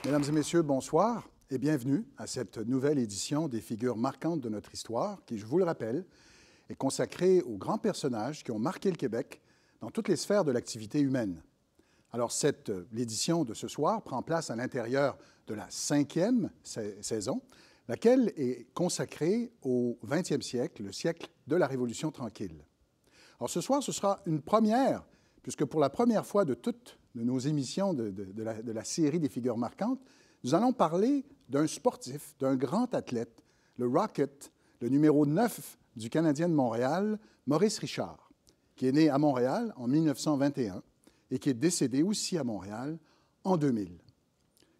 Mesdames et messieurs, bonsoir et bienvenue à cette nouvelle édition des figures marquantes de notre histoire qui, je vous le rappelle, est consacrée aux grands personnages qui ont marqué le Québec dans toutes les sphères de l'activité humaine. Alors, l'édition de ce soir prend place à l'intérieur de la 5e saison, laquelle est consacrée au 20e siècle, le siècle de la Révolution tranquille. Alors, ce soir, ce sera une première, puisque pour la première fois de toutes nos émissions de la série des figures marquantes, nous allons parler d'un sportif, d'un grand athlète, le Rocket, le numéro 9 du Canadien de Montréal, Maurice Richard, qui est né à Montréal en 1921 et qui est décédé aussi à Montréal en 2000.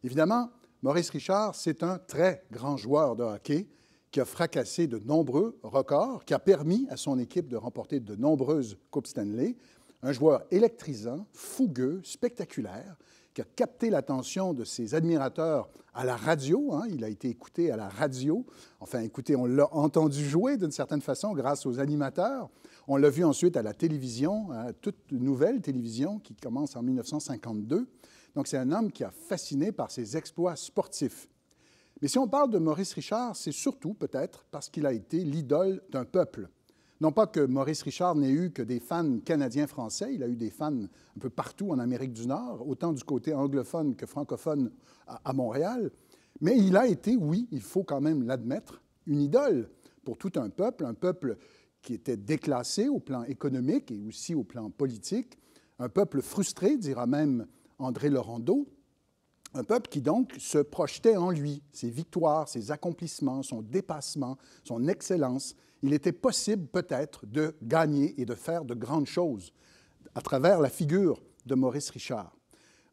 Évidemment, Maurice Richard, c'est un très grand joueur de hockey qui a fracassé de nombreux records, qui a permis à son équipe de remporter de nombreuses Coupes Stanley. Un joueur électrisant, fougueux, spectaculaire, qui a capté l'attention de ses admirateurs à la radio. Il a été écouté à la radio. Enfin, écoutez, on l'a entendu jouer d'une certaine façon grâce aux animateurs. On l'a vu ensuite à la télévision, à toute nouvelle télévision qui commence en 1952. Donc, c'est un homme qui a fasciné par ses exploits sportifs. Mais si on parle de Maurice Richard, c'est surtout peut-être parce qu'il a été l'idole d'un peuple. Non pas que Maurice Richard n'ait eu que des fans canadiens-français, il a eu des fans un peu partout en Amérique du Nord, autant du côté anglophone que francophone à Montréal, mais il a été, oui, il faut quand même l'admettre, une idole pour tout un peuple qui était déclassé au plan économique et aussi au plan politique, un peuple frustré, dira même André Laurendeau, un peuple qui donc se projetait en lui, ses victoires, ses accomplissements, son dépassement, son excellence. Il était possible peut-être de gagner et de faire de grandes choses à travers la figure de Maurice Richard.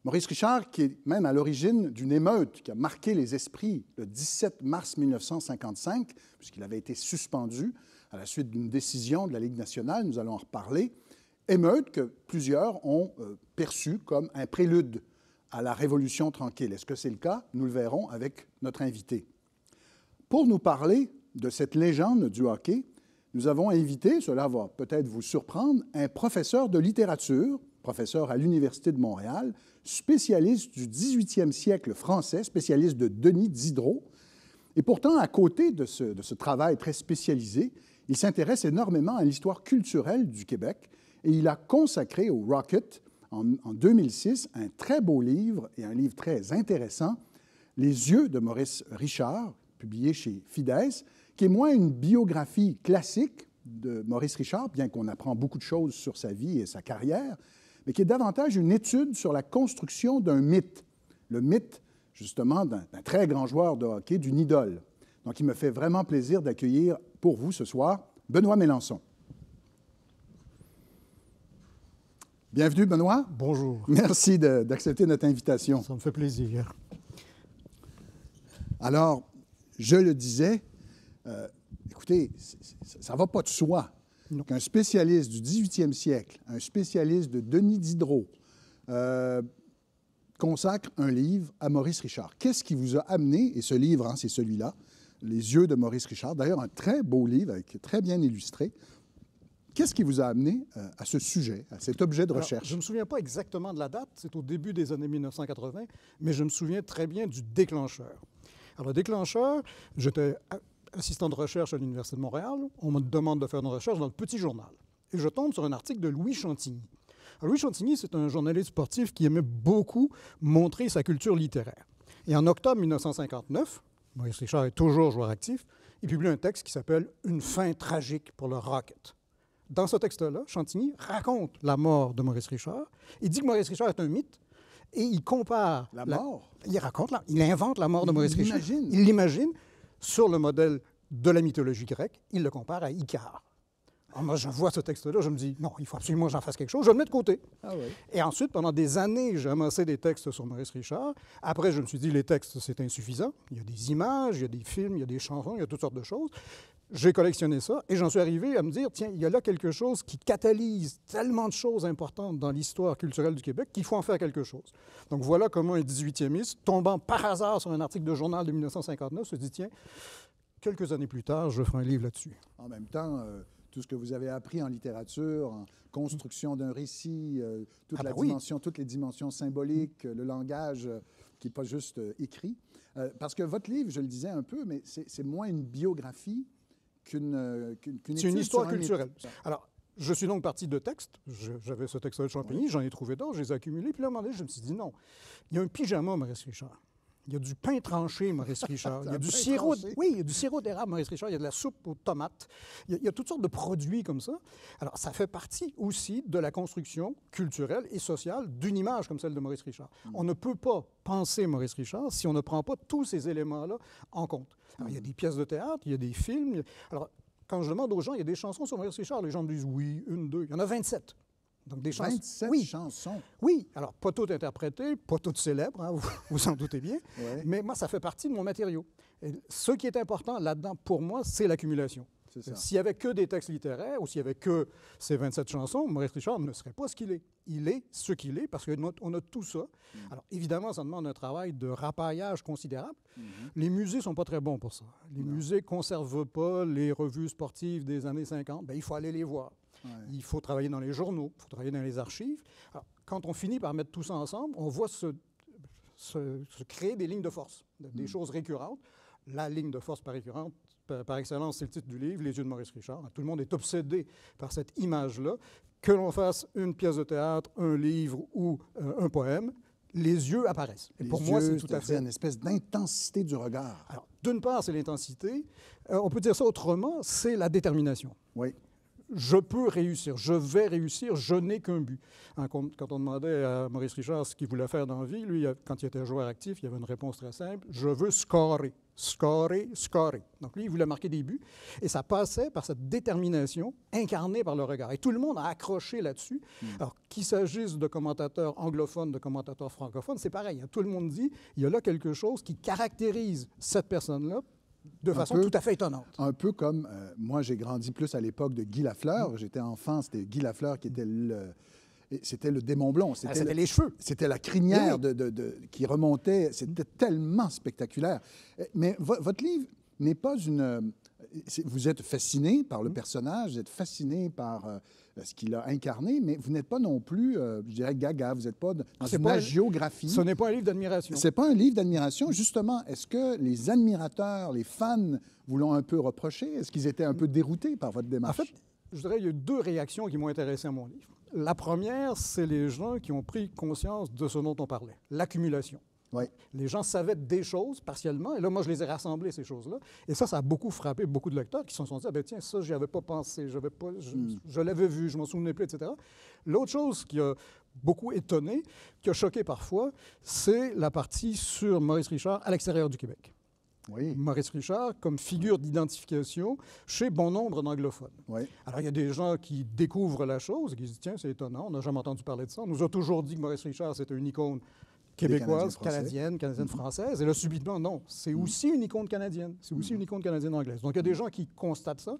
Maurice Richard, qui est même à l'origine d'une émeute qui a marqué les esprits le 17 mars 1955, puisqu'il avait été suspendu à la suite d'une décision de la Ligue nationale, nous allons en reparler, émeute que plusieurs ont perçue comme un prélude à la Révolution tranquille. Est-ce que c'est le cas? Nous le verrons avec notre invité. Pour nous parler de cette légende du hockey, nous avons invité, cela va peut-être vous surprendre, un professeur de littérature, professeur à l'Université de Montréal, spécialiste du 18e siècle français, spécialiste de Denis Diderot. Et pourtant, à côté de ce travail très spécialisé, il s'intéresse énormément à l'histoire culturelle du Québec et il a consacré au Rocket, en 2006, un très beau livre et un livre très intéressant, Les yeux de Maurice Richard, publié chez Fides, qui est moins une biographie classique de Maurice Richard, bien qu'on apprend beaucoup de choses sur sa vie et sa carrière, mais qui est davantage une étude sur la construction d'un mythe, le mythe, justement, d'un très grand joueur de hockey, d'une idole. Donc, il me fait vraiment plaisir d'accueillir pour vous ce soir Benoît Mélençon. Bienvenue, Benoît. Bonjour. Merci d'accepter notre invitation. Ça me fait plaisir. Alors, je le disais, écoutez, ça ne va pas de soi qu'un spécialiste du 18e siècle, un spécialiste de Denis Diderot, consacre un livre à Maurice Richard. Qu'est-ce qui vous a amené, et ce livre, c'est celui-là, Les yeux de Maurice Richard, d'ailleurs un très beau livre, très bien illustré. Qu'est-ce qui vous a amené à ce sujet, à cet objet de recherche? Alors, je ne me souviens pas exactement de la date, c'est au début des années 1980, mais je me souviens très bien du déclencheur. Alors, le déclencheur, j'étais assistant de recherche à l'Université de Montréal. On me demande de faire une recherche dans le Petit Journal. Et je tombe sur un article de Louis Chantigny. Alors, Louis Chantigny, c'est un journaliste sportif qui aimait beaucoup montrer sa culture littéraire. Et en octobre 1959, Maurice Richard est toujours joueur actif, il publie un texte qui s'appelle « Une fin tragique pour le Rocket ». Dans ce texte-là, Chantigny raconte la mort de Maurice Richard. Il dit que Maurice Richard est un mythe et il compare... La mort? Il invente la mort de Maurice Richard. Il l'imagine sur le modèle de la mythologie grecque. Il le compare à Icare. Alors moi, je vois ce texte-là, je me dis, non, il faut absolument que j'en fasse quelque chose. Je le mets de côté. Ah oui. Et ensuite, pendant des années, j'ai amassé des textes sur Maurice Richard. Après, je me suis dit, les textes, c'est insuffisant. Il y a des images, il y a des films, il y a des chansons, il y a toutes sortes de choses. J'ai collectionné ça et j'en suis arrivé à me dire, tiens, il y a là quelque chose qui catalyse tellement de choses importantes dans l'histoire culturelle du Québec qu'il faut en faire quelque chose. Donc voilà comment un 18e, tombant par hasard sur un article de journal de 1959, se dit, tiens, quelques années plus tard, je ferai un livre là-dessus. En même temps, tout ce que vous avez appris en littérature, en construction d'un récit, toutes les dimensions symboliques, le langage qui n'est pas juste écrit. Parce que votre livre, je le disais un peu, mais c'est moins une biographie qu'une C'est une histoire culturelle. Alors, je suis donc parti de textes. J'avais ce texte de Champigny, j'en ai trouvé d'autres, je les ai accumulés. Puis là, à un moment donné, je me suis dit non, il y a un pyjama, Maurice Richard. Il y a du pain tranché, Maurice Richard. Il y a du sirop, oui, il y a du sirop d'érable, Maurice Richard. Il y a de la soupe aux tomates. Il y a toutes sortes de produits comme ça. Alors, ça fait partie aussi de la construction culturelle et sociale d'une image comme celle de Maurice Richard. On ne peut pas penser Maurice Richard si on ne prend pas tous ces éléments-là en compte. Alors, il y a des pièces de théâtre, il y a des films. Alors, quand je demande aux gens, il y a des chansons sur Maurice Richard, les gens me disent oui, une, deux. Il y en a 27. Donc des 27 oui. chansons? Oui. Alors, pas toutes interprétées, pas toutes célèbres, hein, vous en doutez bien. Ouais. Mais moi, ça fait partie de mon matériau. Et ce qui est important là-dedans, pour moi, c'est l'accumulation. S'il n'y avait que des textes littéraires ou s'il n'y avait que ces 27 chansons, Maurice Richard ne serait pas ce qu'il est. Il est ce qu'il est parce qu'on a tout ça. Alors, évidemment, ça demande un travail de rapaillage considérable. Les musées ne sont pas très bons pour ça. Les musées ne conservent pas les revues sportives des années 50. Bien, il faut aller les voir. Ouais. Il faut travailler dans les journaux, il faut travailler dans les archives. Alors, quand on finit par mettre tout ça ensemble, on voit se créer des lignes de force, des choses récurrentes. La ligne de force par excellence, c'est le titre du livre, Les yeux de Maurice Richard. Tout le monde est obsédé par cette image-là. Que l'on fasse une pièce de théâtre, un livre ou un poème, les yeux apparaissent. Et pour moi, c'est tout à fait une espèce d'intensité du regard. Alors, d'une part, c'est l'intensité. On peut dire ça autrement, c'est la détermination. Oui. Je peux réussir, je vais réussir, je n'ai qu'un but. Hein, quand on demandait à Maurice Richard ce qu'il voulait faire dans la vie, lui, quand il était joueur actif, il avait une réponse très simple, je veux scorer, scorer, scorer. Donc lui, il voulait marquer des buts, et ça passait par cette détermination incarnée par le regard. Et tout le monde a accroché là-dessus. Alors, qu'il s'agisse de commentateurs anglophones, de commentateurs francophones, c'est pareil. Hein, tout le monde dit, il y a là quelque chose qui caractérise cette personne-là, de façon tout à fait étonnante. Un peu comme, moi j'ai grandi plus à l'époque de Guy Lafleur. J'étais enfant, c'était Guy Lafleur qui était le démon blond. C'était les cheveux. C'était la crinière qui remontait. C'était tellement spectaculaire. Mais votre livre n'est pas une... Vous êtes fasciné par le personnage, vous êtes fasciné par ce qu'il a incarné, mais vous n'êtes pas non plus, je dirais, gaga. Vous n'êtes pas dans une hagiographie. Ce n'est pas un livre d'admiration. Ce n'est pas un livre d'admiration. Justement, est-ce que les admirateurs, les fans, vous l'ont un peu reproché? Est-ce qu'ils étaient un peu déroutés par votre démarche? En fait, je dirais qu'il y a eu deux réactions qui m'ont intéressé à mon livre. La première, c'est les gens qui ont pris conscience de ce dont on parlait, l'accumulation. Oui. Les gens savaient des choses partiellement, et là, moi, je les ai rassemblées, ces choses-là. Et ça a beaucoup frappé beaucoup de lecteurs qui se sont dit, ah ben tiens, ça, j'y avais pas pensé, je l'avais vu, je m'en souvenais plus, etc. L'autre chose qui a beaucoup étonné, qui a choqué parfois, c'est la partie sur Maurice Richard à l'extérieur du Québec. Oui. Maurice Richard comme figure d'identification chez bon nombre d'anglophones. Oui. Alors, il y a des gens qui découvrent la chose et qui se disent, tiens, c'est étonnant, on n'a jamais entendu parler de ça. On nous a toujours dit que Maurice Richard, c'était une icône québécoise, canadienne-française. Et là, subitement, non. C'est aussi une icône canadienne. C'est aussi une icône canadienne-anglaise. Donc, il y a des gens qui constatent ça.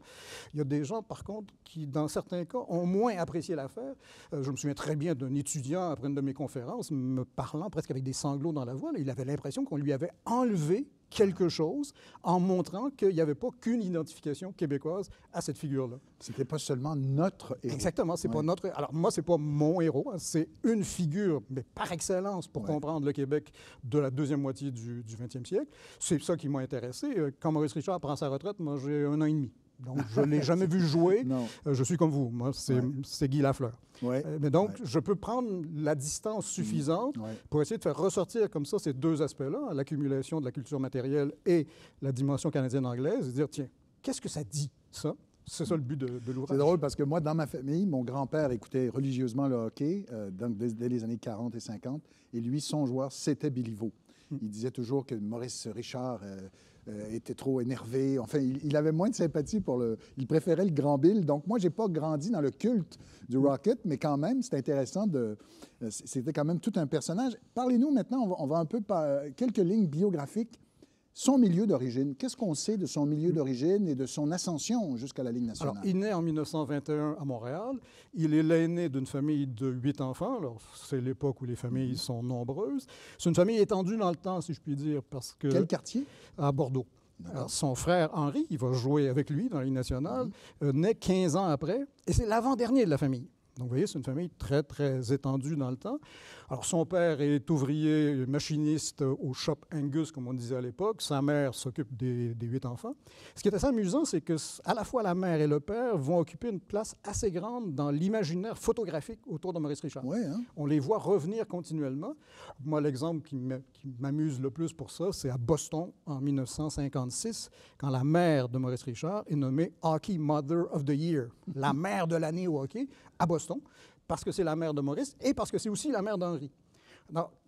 Il y a des gens, par contre, qui, dans certains cas, ont moins apprécié l'affaire. Je me souviens très bien d'un étudiant, après une de mes conférences, me parlant presque avec des sanglots dans la voix. Là, il avait l'impression qu'on lui avait enlevé quelque chose en montrant qu'il n'y avait pas qu'une identification québécoise à cette figure-là. C'était pas seulement notre héros. Exactement, c'est pas notre... Alors moi, c'est pas mon héros, hein, c'est une figure, mais par excellence pour comprendre le Québec de la deuxième moitié du 20e siècle. C'est ça qui m'a intéressé. Quand Maurice Richard prend sa retraite, moi, j'ai 1 an et demi. Donc, je ne l'ai jamais vu jouer. Je suis comme vous. Moi, c'est Guy Lafleur. Mais donc, je peux prendre la distance suffisante pour essayer de faire ressortir comme ça ces deux aspects-là, l'accumulation de la culture matérielle et la dimension canadienne-anglaise, et dire, tiens, qu'est-ce que ça dit, ça? C'est ça le but de l'ouvrage. C'est drôle parce que moi, dans ma famille, mon grand-père écoutait religieusement le hockey donc dès les années 40 et 50, et lui, son joueur, c'était Billy Vaux. Il disait toujours que Maurice Richard était trop énervé. Enfin, il avait moins de sympathie pour le... Il préférait le Grand Bill. Donc, moi, je n'ai pas grandi dans le culte du Rocket, mais quand même, c'est intéressant de... C'était quand même tout un personnage. Parlez-nous maintenant, on va un peu par quelques lignes biographiques. Son milieu d'origine, qu'est-ce qu'on sait de son milieu d'origine et de son ascension jusqu'à la Ligue nationale? Alors, il naît en 1921 à Montréal. Il est l'aîné d'une famille de 8 enfants. Alors, c'est l'époque où les familles sont nombreuses. C'est une famille étendue dans le temps, si je puis dire, parce que... Quel quartier? À Bordeaux. Alors, son frère Henri, il va jouer avec lui dans la Ligue nationale, naît 15 ans après, et c'est l'avant-dernier de la famille. Donc, vous voyez, c'est une famille très, très étendue dans le temps. Alors, son père est ouvrier, machiniste au shop Angus, comme on disait à l'époque. Sa mère s'occupe des 8 enfants. Ce qui est assez amusant, c'est que à la fois la mère et le père vont occuper une place assez grande dans l'imaginaire photographique autour de Maurice Richard. Oui, hein? On les voit revenir continuellement. Moi, l'exemple qui m'amuse le plus pour ça, c'est à Boston, en 1956, quand la mère de Maurice Richard est nommée Hockey Mother of the Year, la mère de l'année au hockey, à Boston, parce que c'est la mère de Maurice et parce que c'est aussi la mère d'Henri.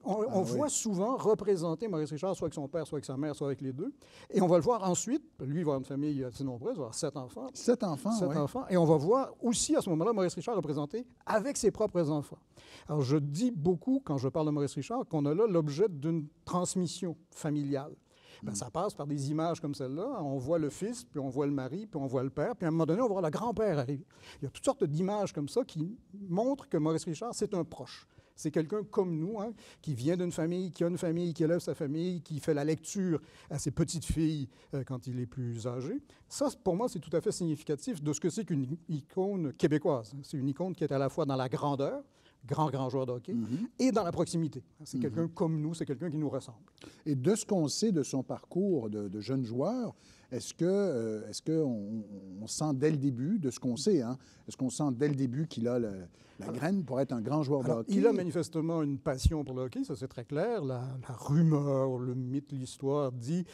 On voit souvent représenter Maurice Richard, soit avec son père, soit avec sa mère, soit avec les deux. Et on va le voir ensuite. Lui, il va avoir une famille assez nombreuse, il va avoir 7 enfants. 7 enfants, 7 oui. enfants. Et on va voir aussi à ce moment-là Maurice Richard représenté avec ses propres enfants. Alors, je dis beaucoup, quand je parle de Maurice Richard, qu'on a là l'objet d'une transmission familiale. Bien, ça passe par des images comme celle-là. On voit le fils, puis on voit le mari, puis on voit le père. Puis à un moment donné, on va voir le grand-père arriver. Il y a toutes sortes d'images comme ça qui montrent que Maurice Richard, c'est un proche. C'est quelqu'un comme nous, hein, qui vient d'une famille, qui a une famille, qui élève sa famille, qui fait la lecture à ses petites filles quand il est plus âgé. Ça, pour moi, c'est tout à fait significatif de ce que c'est qu'une icône québécoise. C'est une icône qui est à la fois dans la grandeur, grand joueur de hockey, et dans la proximité. C'est quelqu'un comme nous, c'est quelqu'un qui nous ressemble. Et de ce qu'on sait de son parcours de jeune joueur, est-ce qu'on sent dès le début, de ce qu'on sait, hein, est-ce qu'on sent dès le début qu'il a la graine pour être un grand joueur de hockey? Il a manifestement une passion pour le hockey, ça c'est très clair. La rumeur, le mythe, l'histoire dit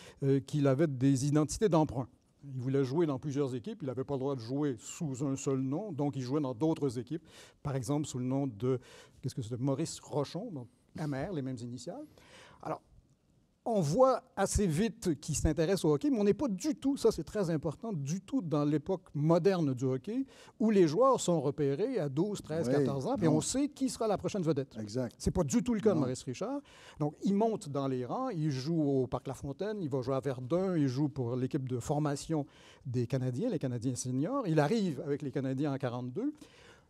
qu'il avait des identités d'emprunt. Il voulait jouer dans plusieurs équipes. Il n'avait pas le droit de jouer sous un seul nom, donc il jouait dans d'autres équipes. Par exemple, sous le nom de Maurice Rochon, donc MR, les mêmes initiales. Alors, on voit assez vite qu'il s'intéresse au hockey, mais on n'est pas du tout, ça c'est très important, du tout dans l'époque moderne du hockey, où les joueurs sont repérés à 12, 13, 14 ans, et on sait qui sera la prochaine vedette. Exact. C'est pas du tout le cas de Maurice Richard. Donc, il monte dans les rangs, il joue au Parc La Fontaine, il va jouer à Verdun, il joue pour l'équipe de formation des Canadiens, les Canadiens seniors. Il arrive avec les Canadiens en 1942.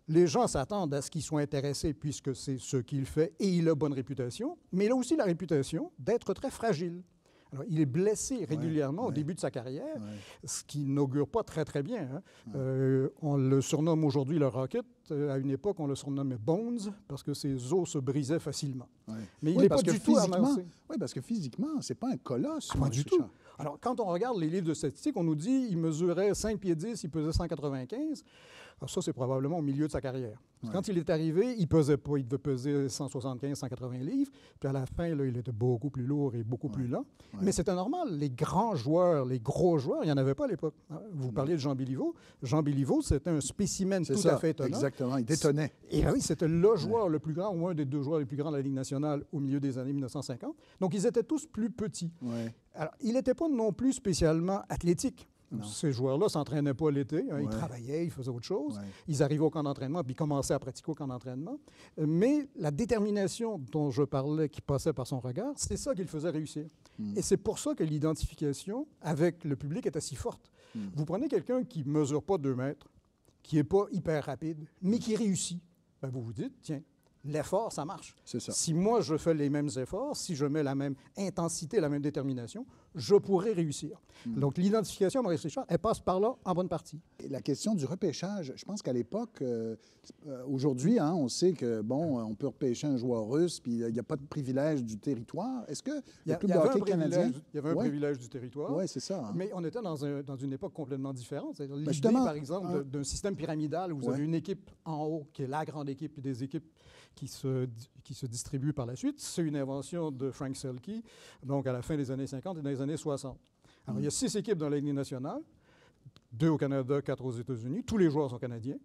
Les gens s'attendent à ce qu'il soit intéressé puisque c'est ce qu'il fait et il a bonne réputation, mais il a aussi la réputation d'être très fragile. Alors, il est blessé régulièrement au début de sa carrière, ce qui n'augure pas très, très bien. Hein. On le surnomme aujourd'hui le Rocket. À une époque, on le surnommait Bones parce que ses os se brisaient facilement. Mais il n'est pas du tout avancé. Oui, parce que physiquement, ce n'est pas un colosse. Pas du tout. Alors, quand on regarde les livres de statistiques, on nous dit qu'il mesurait 5 pieds 10, il pesait 195. Alors ça, c'est probablement au milieu de sa carrière. Quand il est arrivé, il ne pesait pas. Il devait peser 175, 180 livres. Puis à la fin, là, il était beaucoup plus lourd et beaucoup plus lent. Mais c'était normal. Les grands joueurs, les gros joueurs, il n'y en avait pas à l'époque. Vous parliez de Jean Béliveau. Jean Béliveau, c'était un spécimen tout à fait étonnant. Exactement. Il détonnait. Et oui, c'était le joueur le plus grand, ou un des 2 joueurs les plus grands de la Ligue nationale au milieu des années 1950. Donc, ils étaient tous plus petits. Alors, il n'était pas non plus spécialement athlétique. Non. Ces joueurs-là ne s'entraînaient pas l'été. Hein, ils travaillaient, ils faisaient autre chose. Ils arrivaient au camp d'entraînement, puis ils commençaient à pratiquer au camp d'entraînement. Mais la détermination dont je parlais, qui passait par son regard, c'est ça qui le faisait réussir. Et c'est pour ça que l'identification avec le public était si forte. Vous prenez quelqu'un qui ne mesure pas 2 mètres, qui n'est pas hyper rapide, mais qui réussit. Bien, vous vous dites, tiens, l'effort, ça marche. C'est ça. Si moi, je fais les mêmes efforts, si je mets la même intensité, la même détermination, je pourrais réussir. Donc, l'identification à Maurice Richard, elle passe par là en bonne partie. Et la question du repêchage, je pense qu'à l'époque, aujourd'hui, hein, on sait que, bon, on peut repêcher un joueur russe, puis il n'y a pas de privilège du territoire. Est-ce que le club de hockey canadien... Il y avait un privilège du territoire. Oui, c'est ça. Hein. Mais on était dans une époque complètement différente. L'idée, par exemple, d'un système pyramidal où vous avez une équipe en haut, qui est la grande équipe, et des équipes qui se distribuent par la suite, c'est une invention de Frank Selke, donc à la fin des années 50 et dans les années 60. Alors, il y a 6 équipes dans la Ligue nationale, 2 au Canada, 4 aux États-Unis. Tous les joueurs sont canadiens.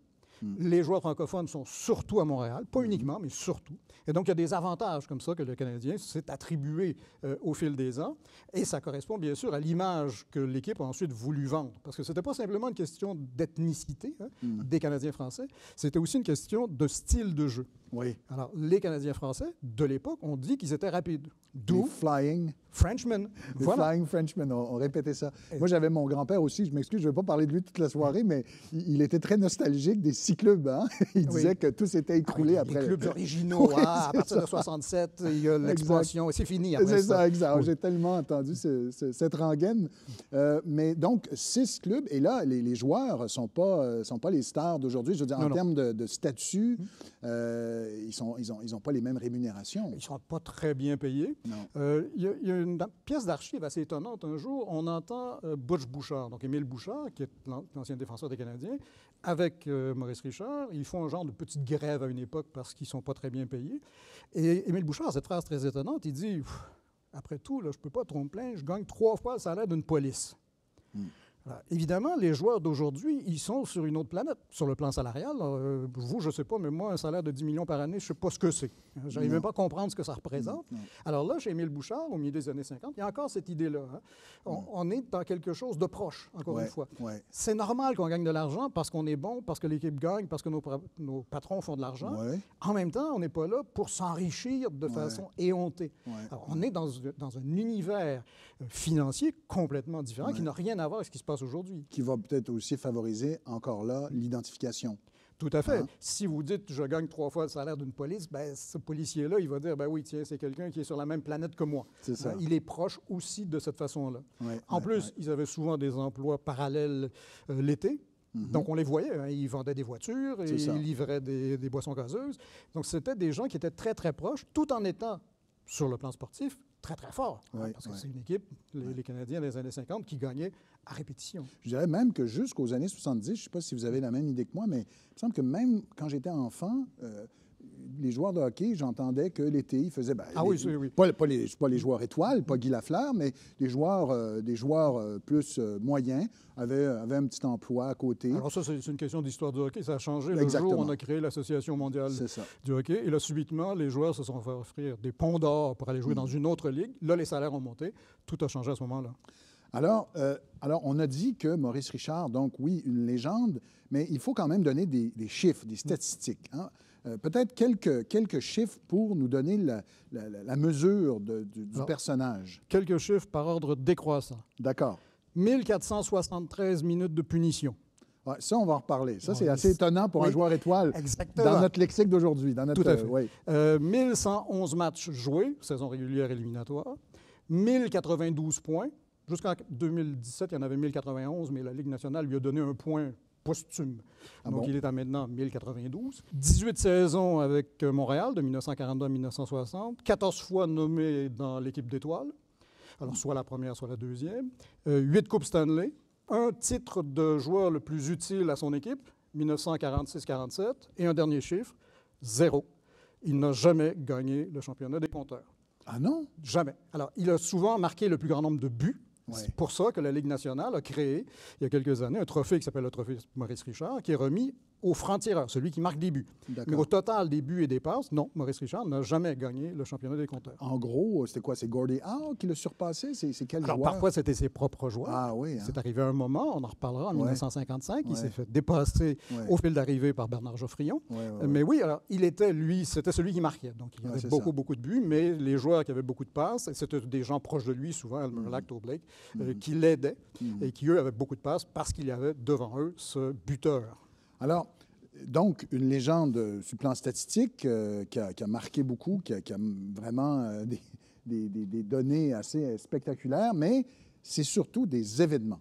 Les joueurs francophones sont surtout à Montréal, pas uniquement, mais surtout. Et donc, il y a des avantages comme ça que le Canadien s'est attribué au fil des ans. Et ça correspond bien sûr à l'image que l'équipe a ensuite voulu vendre. Parce que ce n'était pas simplement une question d'ethnicité des Canadiens français, c'était aussi une question de style de jeu. Oui. Alors, les Canadiens français, de l'époque, ont dit qu'ils étaient rapides. D'où Flying Frenchmen. Les Flying Frenchmen, on répétait ça. Moi, j'avais mon grand-père aussi, je m'excuse, je ne vais pas parler de lui toute la soirée, mais il était très nostalgique des clubs, hein? Il disait que tout s'était écroulé après. Les clubs originaux, Oui, à partir de 67, il y a l'expansion, et c'est fini après c'est ça, exact. Oui. J'ai tellement entendu cette rengaine. Mais donc, 6 clubs, et là, les joueurs ne sont pas les stars d'aujourd'hui. Je veux dire, en termes de statut, ils n'ont pas les mêmes rémunérations. Ils ne sont pas très bien payés. Il y a une pièce d'archive assez étonnante. Un jour, on entend Butch Bouchard, donc Émile Bouchard, qui est l'ancien défenseur des Canadiens, avec Maurice Richard. Ils font un genre de petite grève à une époque parce qu'ils ne sont pas très bien payés. Et Émile Bouchard, cette phrase très étonnante, il dit « Après tout, là, je ne peux pas trop me plaindre, je gagne 3 fois le salaire d'une police. » Alors, évidemment, les joueurs d'aujourd'hui, ils sont sur une autre planète, sur le plan salarial. Vous, je ne sais pas, mais moi, un salaire de 10 millions par année, je ne sais pas ce que c'est. Je n'arrive même pas à comprendre ce que ça représente. Alors là, chez Émile Bouchard, au milieu des années 50, il y a encore cette idée-là. Hein. On est dans quelque chose de proche, encore une fois. C'est normal qu'on gagne de l'argent parce qu'on est bon, parce que l'équipe gagne, parce que nos patrons font de l'argent. En même temps, on n'est pas là pour s'enrichir de façon éhontée. Alors, on est dans un univers financier complètement différent qui n'a rien à voir avec ce qui se passe aujourd'hui. Qui va peut-être aussi favoriser, encore là, l'identification. Tout à fait. Si vous dites « je gagne 3 fois le salaire d'une police », ben, ce policier-là, il va dire « ben oui, tiens, c'est quelqu'un qui est sur la même planète que moi ». C'est ça. Il est proche aussi de cette façon-là. En plus, ils avaient souvent des emplois parallèles l'été. Donc, on les voyait. Hein. Ils vendaient des voitures, et ils livraient des boissons gazeuses. Donc, c'était des gens qui étaient très, très proches, tout en étant, sur le plan sportif, très, très forts. Parce que c'est une équipe, les Canadiens des années 50, qui gagnait à répétition. Je dirais même que jusqu'aux années 70, je ne sais pas si vous avez la même idée que moi, mais il me semble que même quand j'étais enfant, les joueurs de hockey, j'entendais que l'été, ils faisaient... Pas les joueurs étoiles, pas Guy Lafleur, mais des joueurs plus moyens avaient un petit emploi à côté. Alors ça, c'est une question d'histoire du hockey. Ça a changé le jour où on a créé l'Association mondiale du hockey. Et là, subitement, les joueurs se sont fait offrir des ponts d'or pour aller jouer dans une autre ligue. Là, les salaires ont monté. Tout a changé à ce moment-là. Alors, on a dit que Maurice Richard, donc oui, une légende, mais il faut quand même donner des chiffres, des statistiques. Hein? Peut-être quelques chiffres pour nous donner la mesure du personnage. Quelques chiffres par ordre décroissant. D'accord. 1473 minutes de punition. Ouais, ça, on va en reparler. Ça, c'est assez étonnant pour un joueur étoile dans notre lexique d'aujourd'hui. Tout à fait. 1111 matchs joués, saison régulière éliminatoire. 1092 points. Jusqu'en 2017, il y en avait 1091, mais la Ligue nationale lui a donné un point posthume. Donc, il est à maintenant 1092. 18 saisons avec Montréal, de 1942 à 1960. 14 fois nommé dans l'équipe d'étoiles. Alors, soit la première, soit la deuxième. 8 Coupes Stanley. Un titre de joueur le plus utile à son équipe, 1946-47. Et un dernier chiffre, 0. Il n'a jamais gagné le championnat des compteurs. Ah non? Jamais. Alors, il a souvent marqué le plus grand nombre de buts. C'est pour ça que la Ligue nationale a créé, il y a quelques années, un trophée qui s'appelle le trophée Maurice Richard, qui est remis au franc-tireur, celui qui marque des buts. Mais au total des buts et des passes, non, Maurice Richard n'a jamais gagné le championnat des compteurs. En gros, c'était quoi? C'est Gordie Howe qui l'a surpassé? C'est quel joueur? Parfois, c'était ses propres joueurs. Ah oui. Hein? C'est arrivé à un moment, on en reparlera, en 1955. Il s'est fait dépasser au fil d'arrivée par Bernard Geoffrion. Mais oui, alors, c'était celui qui marquait. Donc, il y avait beaucoup de buts, mais les joueurs qui avaient beaucoup de passes, c'était des gens proches de lui, souvent, Elmer Lack, Blake, qui l'aidaient et qui, eux, avaient beaucoup de passes parce qu'il y avait devant eux ce buteur. Alors, donc, une légende sur le plan statistique qui a marqué beaucoup, qui a vraiment des données assez spectaculaires, mais c'est surtout des événements.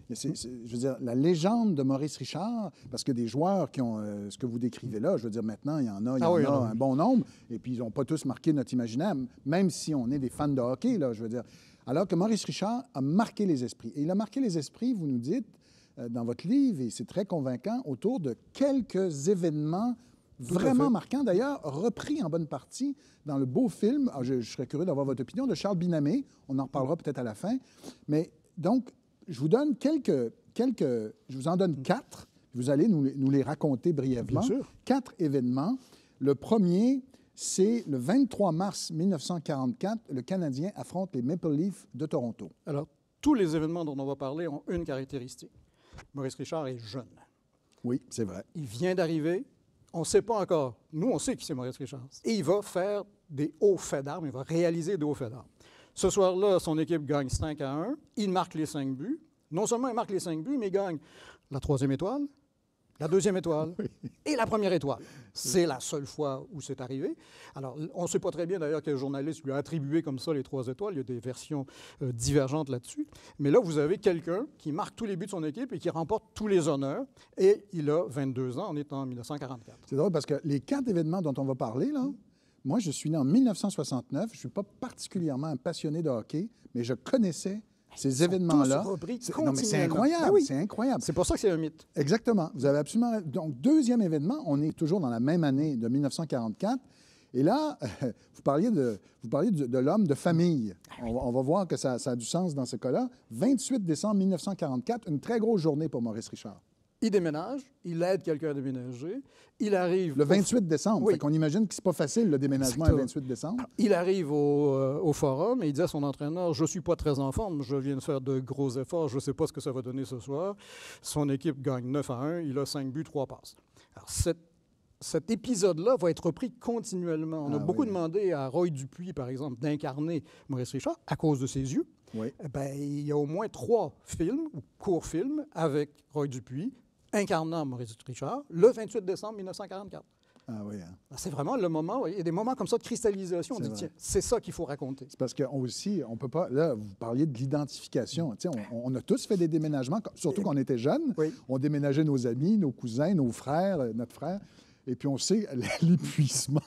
Je veux dire, la légende de Maurice Richard, parce que des joueurs qui ont ce que vous décrivez là, je veux dire, maintenant, il y en a un bon nombre, et puis ils n'ont pas tous marqué notre imaginaire, même si on est des fans de hockey, là, je veux dire. Alors que Maurice Richard a marqué les esprits. Et il a marqué les esprits, vous nous dites, dans votre livre, et c'est très convaincant, autour de quelques événements vraiment marquants, d'ailleurs, repris en bonne partie dans le beau film, je serais curieux d'avoir votre opinion, de Charles Binamé. On en reparlera peut-être à la fin. Mais donc, je vous donne je vous en donne 4. Vous allez nous les raconter brièvement. Bien sûr. 4 événements. Le premier, c'est le 23 mars 1944, le Canadien affronte les Maple Leafs de Toronto. Alors, tous les événements dont on va parler ont une caractéristique. Maurice Richard est jeune. Oui, c'est vrai. Il vient d'arriver. On ne sait pas encore. Nous, on sait qui c'est Maurice Richard. Et il va faire des hauts faits d'armes. Il va réaliser des hauts faits d'armes. Ce soir-là, son équipe gagne 5-1. Il marque les 5 buts. Non seulement il marque les 5 buts, mais il gagne la 3e étoile, la deuxième étoile et la première étoile. C'est la seule fois où c'est arrivé. Alors, on ne sait pas très bien d'ailleurs quel journaliste lui a attribué comme ça les 3 étoiles. Il y a des versions divergentes là-dessus. Mais là, vous avez quelqu'un qui marque tous les buts de son équipe et qui remporte tous les honneurs. Et il a 22 ans, on est en 1944. C'est drôle parce que les 4 événements dont on va parler, là, moi, je suis né en 1969. Je ne suis pas particulièrement un passionné de hockey, mais je connaissais ces événements-là. Non, mais c'est incroyable, oui. c'est incroyable. C'est pour ça que c'est un mythe. Exactement. Vous avez absolument... Donc, deuxième événement, on est toujours dans la même année de 1944. Et là, vous parliez de l'homme de famille. On va voir que ça a du sens dans ce cas-là. 28 décembre 1944, une très grosse journée pour Maurice Richard. Il déménage, il aide quelqu'un à déménager, il arrive... Le 28 décembre, oui. Fait qu'on imagine que c'est pas facile, le déménagement le 28 décembre. Il arrive au forum et il dit à son entraîneur, « Je ne suis pas très en forme, je viens de faire de gros efforts, je ne sais pas ce que ça va donner ce soir. » Son équipe gagne 9-1, il a 5 buts, 3 passes. Alors, cet épisode-là va être repris continuellement. On a beaucoup demandé à Roy Dupuis, par exemple, d'incarner Maurice Richard à cause de ses yeux. Oui. Il y a au moins 3 films ou courts-films avec Roy Dupuis incarnant Maurice Richard le 28 décembre 1944. Ah oui. Hein? C'est vraiment le moment, il y a des moments comme ça de cristallisation. On dit, tiens, c'est ça qu'il faut raconter. C'est parce qu'on aussi, on peut pas... Là, vous parliez de l'identification. On a tous fait des déménagements, surtout quand on était jeunes. Oui. On déménageait nos amis, nos cousins, nos frères, notre frère. Et puis, on sait l'épuisement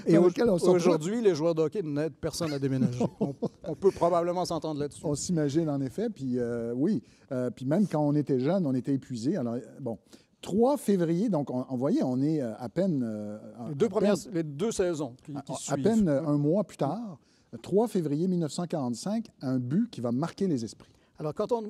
auquel on se retrouve. Aujourd'hui, les joueurs de hockey n'aident personne à déménager. on peut probablement s'entendre là-dessus. On s'imagine, en effet. Puis, oui. Puis même quand on était jeune, on était épuisé. Alors, bon, 3 février, donc, on voyait, on est à peine... les 2 saisons qui suivent. À peine un mois plus tard, 3 février 1945, un but qui va marquer les esprits. Alors, quand on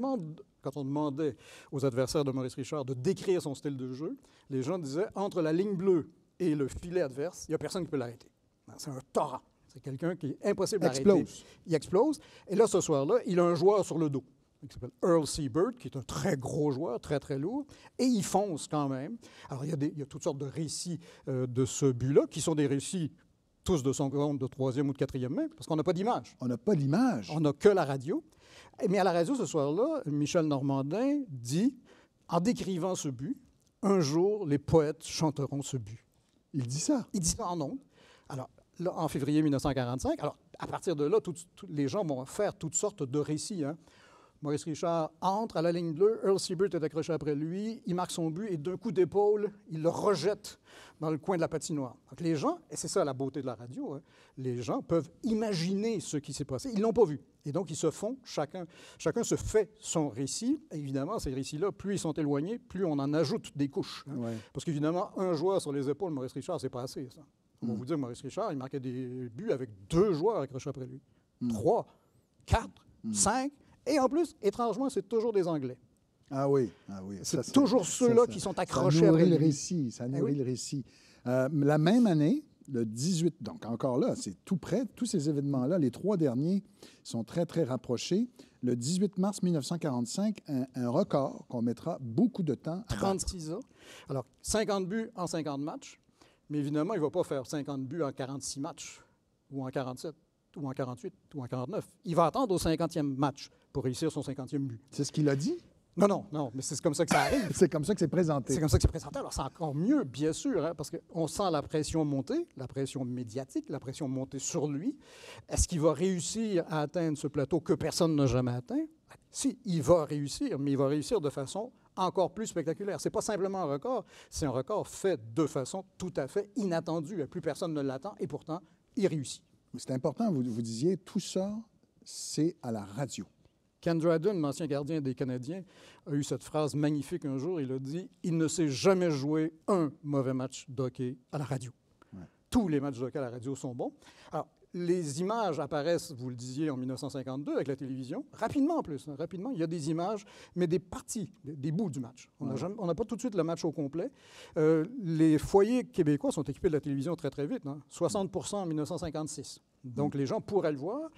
demandait aux adversaires de Maurice Richard de décrire son style de jeu, les gens disaient, entre la ligne bleue et le filet adverse, il n'y a personne qui peut l'arrêter. C'est un torrent. C'est quelqu'un qui est impossible à arrêter. Il explose. Et là, ce soir-là, il a un joueur sur le dos qui s'appelle Earl Seabird, qui est un très gros joueur, très, très lourd, et il fonce quand même. Alors, il y a toutes sortes de récits de ce but-là, qui sont des récits tous de son compte de 3e ou de 4e main, parce qu'on n'a pas d'image. On n'a pas d'image. On n'a que la radio. Mais à la radio, ce soir-là, Michel Normandin dit, en décrivant ce but, « Un jour, les poètes chanteront ce but. » Il dit ça? Il dit ça en ondes. Alors, là, en février 1945, alors, à partir de là, les gens vont faire toutes sortes de récits. Hein. Maurice Richard entre à la ligne bleue, Earl Seabird est accroché après lui, il marque son but et d'un coup d'épaule, il le rejette dans le coin de la patinoire. Donc les gens, et c'est ça la beauté de la radio, hein, les gens peuvent imaginer ce qui s'est passé. Ils ne l'ont pas vu. Et donc, ils se font, chacun se fait son récit. Évidemment, ces récits-là, plus ils sont éloignés, plus on en ajoute des couches. Hein. Ouais. Parce qu'évidemment, un joueur sur les épaules, Maurice Richard, c'est pas assez, ça. On va vous dire, Maurice Richard, il marquait des buts avec 2 joueurs accrochés après lui. 3, 4, 5... Et en plus, étrangement, c'est toujours des Anglais. Ah oui, c'est toujours ceux-là qui sont accrochés après lui. Ça nourrit le récit. La même année, le 18, donc encore là, c'est tout près, tous ces événements-là, les 3 derniers sont très, très rapprochés. Le 18 mars 1945, un record qu'on mettra beaucoup de temps à 36 ans. Alors, 50 buts en 50 matchs, mais évidemment, il ne va pas faire 50 buts en 46 matchs, ou en 47, ou en 48, ou en 49. Il va attendre au 50e match pour réussir son 50e but. C'est ce qu'il a dit? Non, mais c'est comme ça que ça arrive. C'est comme ça que c'est présenté. C'est comme ça que c'est présenté. Alors, c'est encore mieux, bien sûr, hein, parce qu'on sent la pression monter, la pression médiatique, la pression monter sur lui. Est-ce qu'il va réussir à atteindre ce plateau que personne n'a jamais atteint? Si, il va réussir, mais il va réussir de façon encore plus spectaculaire. Ce n'est pas simplement un record, c'est un record fait de façon tout à fait inattendue. Plus personne ne l'attend, et pourtant, il réussit. C'est important, vous disiez, tout ça, c'est à la radio. Ken Dryden, l'ancien gardien des Canadiens, a eu cette phrase magnifique un jour. Il a dit « Il ne s'est jamais joué un mauvais match de hockey à la radio. Ouais. » Tous les matchs de hockey à la radio sont bons. Alors, les images apparaissent, vous le disiez, en 1952 avec la télévision. Rapidement, en plus. Hein, rapidement, il y a des images, mais des parties, des bouts du match. On n'a pas tout de suite le match au complet. Les foyers québécois sont équipés de la télévision très, très vite. Hein, 60% en 1956. Donc, les gens pourraient le voir,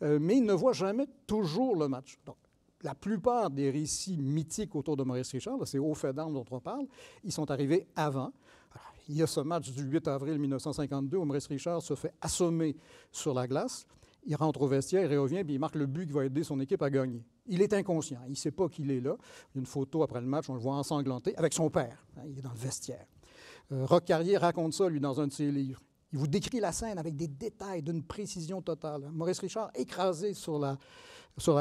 mais ils ne voient jamais toujours le match. Donc, la plupart des récits mythiques autour de Maurice Richard, ces hauts faits d'armes dont on parle, ils sont arrivés avant. Alors, il y a ce match du 8 avril 1952 où Maurice Richard se fait assommer sur la glace. Il rentre au vestiaire, il revient, puis il marque le but qui va aider son équipe à gagner. Il est inconscient, il ne sait pas qu'il est là. Il y a une photo après le match, on le voit ensanglanté avec son père. Il est dans le vestiaire. Roch Carrier raconte ça, lui, dans un de ses livres. Il vous décrit la scène avec des détails d'une précision totale. Maurice Richard écrasé sur la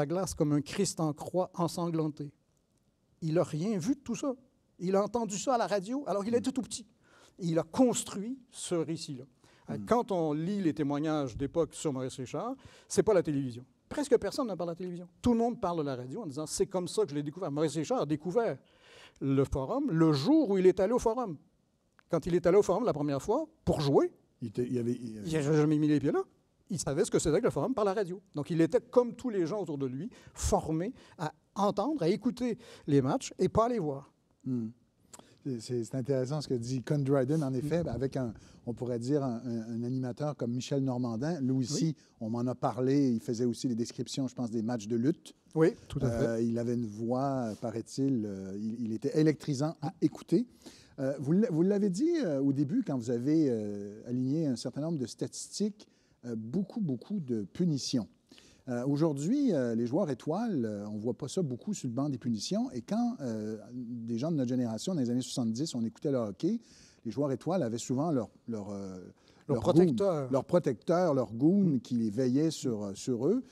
glace comme un Christ en croix ensanglanté. Il n'a rien vu de tout ça. Il a entendu ça à la radio alors qu'il était tout petit. Il a construit ce récit-là. Quand on lit les témoignages d'époque sur Maurice Richard, ce n'est pas la télévision. Presque personne ne parle de la télévision. Tout le monde parle de la radio en disant « c'est comme ça que je l'ai découvert ». Maurice Richard a découvert le Forum le jour où il est allé au Forum. Quand il est allé au Forum la première fois, pour jouer, il n'a jamais mis les pieds là. Il savait ce que c'était que le Forum par la radio. Donc, il était, comme tous les gens autour de lui, formé à entendre, à écouter les matchs et pas à les voir. C'est intéressant ce que dit Conn Dryden, en effet, avec on pourrait dire un animateur comme Michel Normandin. Lui aussi, on m'en a parlé, il faisait aussi les descriptions, je pense, des matchs de lutte. Oui, tout à fait. Il avait une voix, paraît-il, il était électrisant à écouter. Vous l'avez dit au début, quand vous avez aligné un certain nombre de statistiques, beaucoup de punitions. Aujourd'hui, les joueurs étoiles, on ne voit pas ça beaucoup sur le banc des punitions. Et quand des gens de notre génération, dans les années 70, on écoutait le hockey, les joueurs étoiles avaient souvent leur protecteur, leur goon qui veillait sur eux.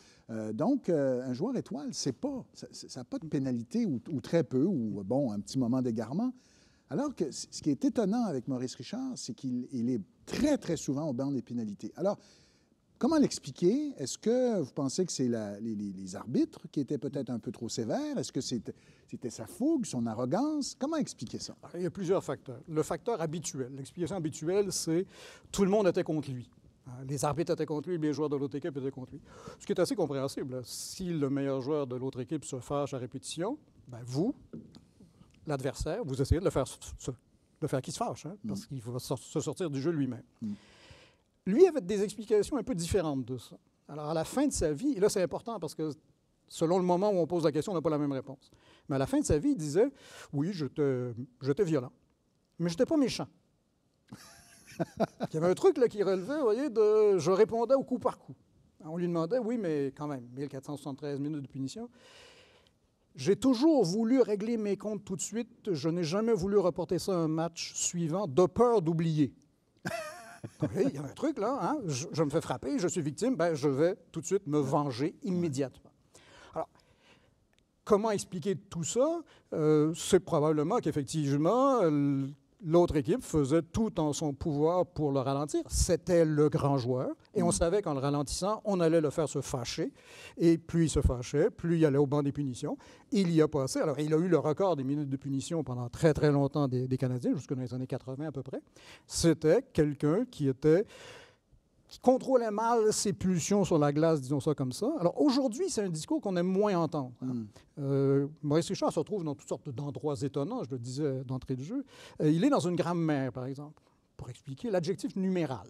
Donc, un joueur étoile, ça n'a pas de pénalité ou très peu, ou bon, un petit moment d'égarement. Alors que ce qui est étonnant avec Maurice Richard, c'est qu'il est très, très souvent au banc des pénalités. Alors, comment l'expliquer? Est-ce que vous pensez que c'est les arbitres qui étaient peut-être un peu trop sévères? Est-ce que c'était sa fougue, son arrogance? Comment expliquer ça? Il y a plusieurs facteurs. Le facteur habituel, l'explication habituelle, c'est tout le monde était contre lui. Les arbitres étaient contre lui, les joueurs de l'autre équipe étaient contre lui. Ce qui est assez compréhensible. Si le meilleur joueur de l'autre équipe se fâche à répétition, bien vous, l'adversaire, vous essayez de le faire qu'il se fâche, parce qu'il va se sortir du jeu lui-même. Lui avait des explications un peu différentes de ça. Alors, à la fin de sa vie, et là, c'est important parce que selon le moment où on pose la question, on n'a pas la même réponse. Mais à la fin de sa vie, il disait « Oui, j'étais violent, mais je n'étais pas méchant. » Il y avait un truc là, qui relevait, vous voyez, je répondais au coup par coup. On lui demandait « Oui, mais quand même, 1473 minutes de punition. » J'ai toujours voulu régler mes comptes tout de suite. Je n'ai jamais voulu reporter ça à un match suivant de peur d'oublier. Il y a un truc là, hein? Je me fais frapper, je suis victime, ben, je vais tout de suite me venger immédiatement. Alors, comment expliquer tout ça? C'est probablement qu'effectivement, l'autre équipe faisait tout en son pouvoir pour le ralentir. C'était le grand joueur. Et on savait qu'en le ralentissant, on allait le faire se fâcher. Et plus il se fâchait, plus il allait au banc des punitions. Il y a passé. Alors, il a eu le record des minutes de punition pendant très, très longtemps des Canadiens, jusque dans les années 80 à peu près. C'était quelqu'un qui contrôlait mal ses pulsions sur la glace, disons ça comme ça. Alors aujourd'hui, c'est un discours qu'on aime moins entendre. Maurice Richard se retrouve dans toutes sortes d'endroits étonnants, je le disais d'entrée de jeu. Il est dans une grammaire, par exemple, pour expliquer l'adjectif numéral.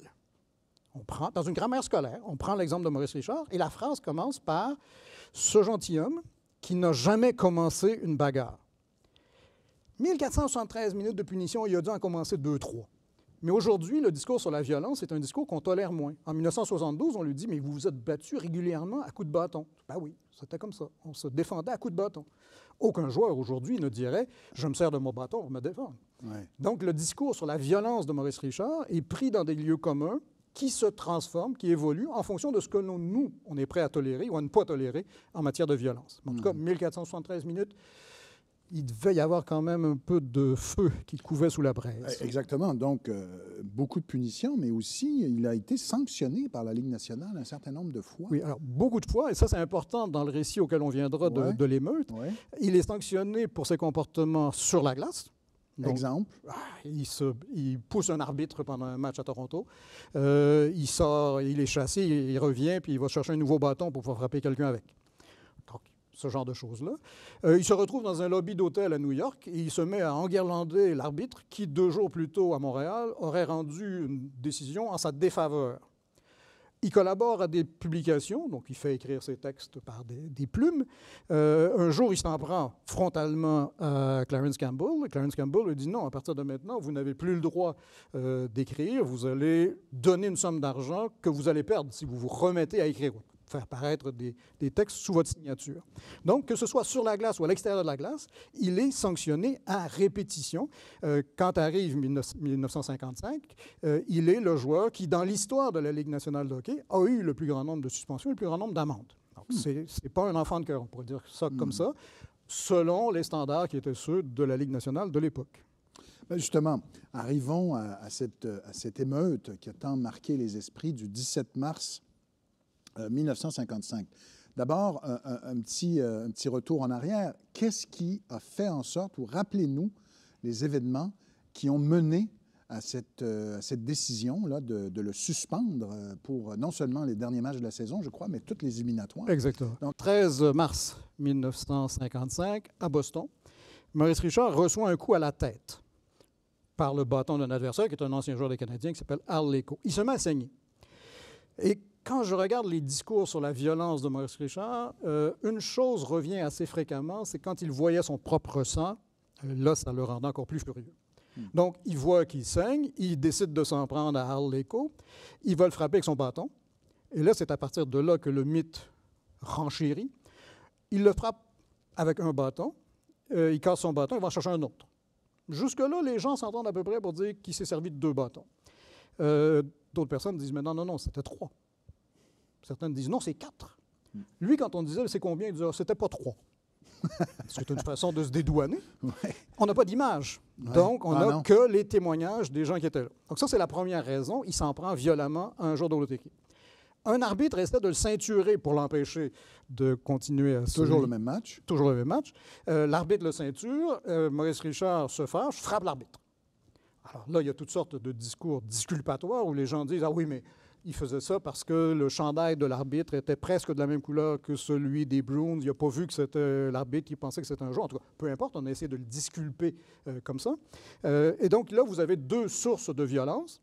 Dans une grammaire scolaire, on prend l'exemple de Maurice Richard et la phrase commence par « ce gentilhomme qui n'a jamais commencé une bagarre ». 1473 minutes de punition, il a dû en commencer 2-3. Mais aujourd'hui, le discours sur la violence est un discours qu'on tolère moins. En 1972, on lui dit « mais vous vous êtes battu régulièrement à coups de bâton ». Ben oui, c'était comme ça. On se défendait à coups de bâton. Aucun joueur aujourd'hui ne dirait « je me sers de mon bâton pour me défendre ». Donc le discours sur la violence de Maurice Richard est pris dans des lieux communs qui se transforment, qui évoluent en fonction de ce que nous, on est prêt à tolérer ou à ne pas tolérer en matière de violence. En tout cas, 1473 minutes, il devait y avoir quand même un peu de feu qui couvait sous la braise. Exactement. Donc, beaucoup de punitions, mais aussi, il a été sanctionné par la Ligue nationale un certain nombre de fois. Oui, alors beaucoup de fois, et ça c'est important dans le récit auquel on viendra de l'émeute. Il est sanctionné pour ses comportements sur la glace. Donc, exemple? Il pousse un arbitre pendant un match à Toronto. Il sort, il est chassé, il revient, puis il va chercher un nouveau bâton pour pouvoir frapper quelqu'un avec. Donc, ce genre de choses-là. Il se retrouve dans un lobby d'hôtel à New York et il se met à enguirlander l'arbitre qui, 2 jours plus tôt à Montréal, aurait rendu une décision en sa défaveur. Il collabore à des publications, donc il fait écrire ses textes par des plumes. Un jour, il s'en prend frontalement à Clarence Campbell. Clarence Campbell lui dit non, à partir de maintenant, vous n'avez plus le droit d'écrire. Vous allez donner une somme d'argent que vous allez perdre si vous vous remettez à écrire, faire paraître des textes sous votre signature. Donc, que ce soit sur la glace ou à l'extérieur de la glace, il est sanctionné à répétition. Quand arrive 1955, il est le joueur qui, dans l'histoire de la Ligue nationale de hockey, a eu le plus grand nombre de suspensions et le plus grand nombre d'amendes. Donc, ce n'est pas un enfant de cœur, on pourrait dire ça comme ça, selon les standards qui étaient ceux de la Ligue nationale de l'époque. Justement, arrivons à cette émeute qui a tant marqué les esprits du 17 mars 1955. D'abord, un petit retour en arrière. Qu'est-ce qui a fait en sorte, ou rappelez-nous les événements qui ont mené à cette décision-là de le suspendre pour non seulement les derniers matchs de la saison, je crois, mais toutes les éliminatoires. Exactement. Donc, 13 mars 1955, à Boston, Maurice Richard reçoit un coup à la tête par le bâton d'un adversaire qui est un ancien joueur des Canadiens qui s'appelle Al Lecco. Il se met à saigner. Et quand je regarde les discours sur la violence de Maurice Richard, une chose revient assez fréquemment, c'est quand il voyait son propre sang, là, ça le rendait encore plus furieux. Donc, il voit qu'il saigne, il décide de s'en prendre à Al Lecco, il va le frapper avec son bâton, et là, c'est à partir de là que le mythe renchérit. Il le frappe avec un bâton, il casse son bâton, il va en chercher un autre. Jusque-là, les gens s'entendent à peu près pour dire qu'il s'est servi de 2 bâtons. D'autres personnes disent, mais non, c'était 3. Certains disent, non, c'est 4. Lui, quand on disait, c'est combien? Il disait, c'était pas 3. C'est une façon de se dédouaner. Ouais. On n'a pas d'image. Ouais. Donc, on n'a que les témoignages des gens qui étaient là. Donc, ça, c'est la première raison. Il s'en prend violemment à un joueur de l'autre équipe. Un arbitre essaie de le ceinturer pour l'empêcher de continuer à se... Toujours le même match. Toujours le même match. L'arbitre le ceinture. Maurice Richard se fâche, frappe l'arbitre. Alors là, il y a toutes sortes de discours disculpatoires où les gens disent « Ah oui, mais il faisait ça parce que le chandail de l'arbitre était presque de la même couleur que celui des Bruins. Il n'a pas vu que c'était l'arbitre qui pensait que c'était un joueur. » En tout cas, peu importe, on a essayé de le disculper comme ça. Et donc là, vous avez 2 sources de violence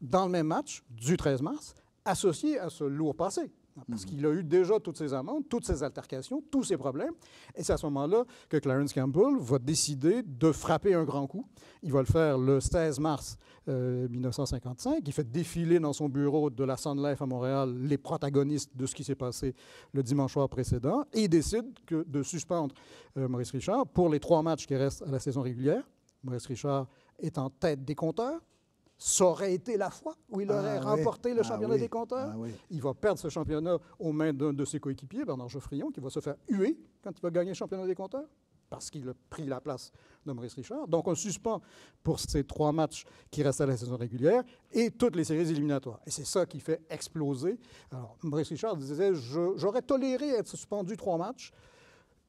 dans le même match du 13 mars, associées à ce lourd passé. Parce qu'il a eu déjà toutes ces amendes, toutes ces altercations, tous ces problèmes. Et c'est à ce moment-là que Clarence Campbell va décider de frapper un grand coup. Il va le faire le 16 mars 1955. Il fait défiler dans son bureau de la Sun Life à Montréal les protagonistes de ce qui s'est passé le dimanche soir précédent. Et il décide de suspendre Maurice Richard pour les 3 matchs qui restent à la saison régulière. Maurice Richard est en tête des compteurs. Ça aurait été la fois où il aurait remporté le championnat des compteurs. Il va perdre ce championnat aux mains d'un de ses coéquipiers, Bernard Geoffrion, qui va se faire huer quand il va gagner le championnat des compteurs, parce qu'il a pris la place de Maurice Richard. Donc, on suspend pour ces 3 matchs qui restent à la saison régulière et toutes les séries éliminatoires. Et c'est ça qui fait exploser. Alors, Maurice Richard disait, j'aurais toléré être suspendu 3 matchs,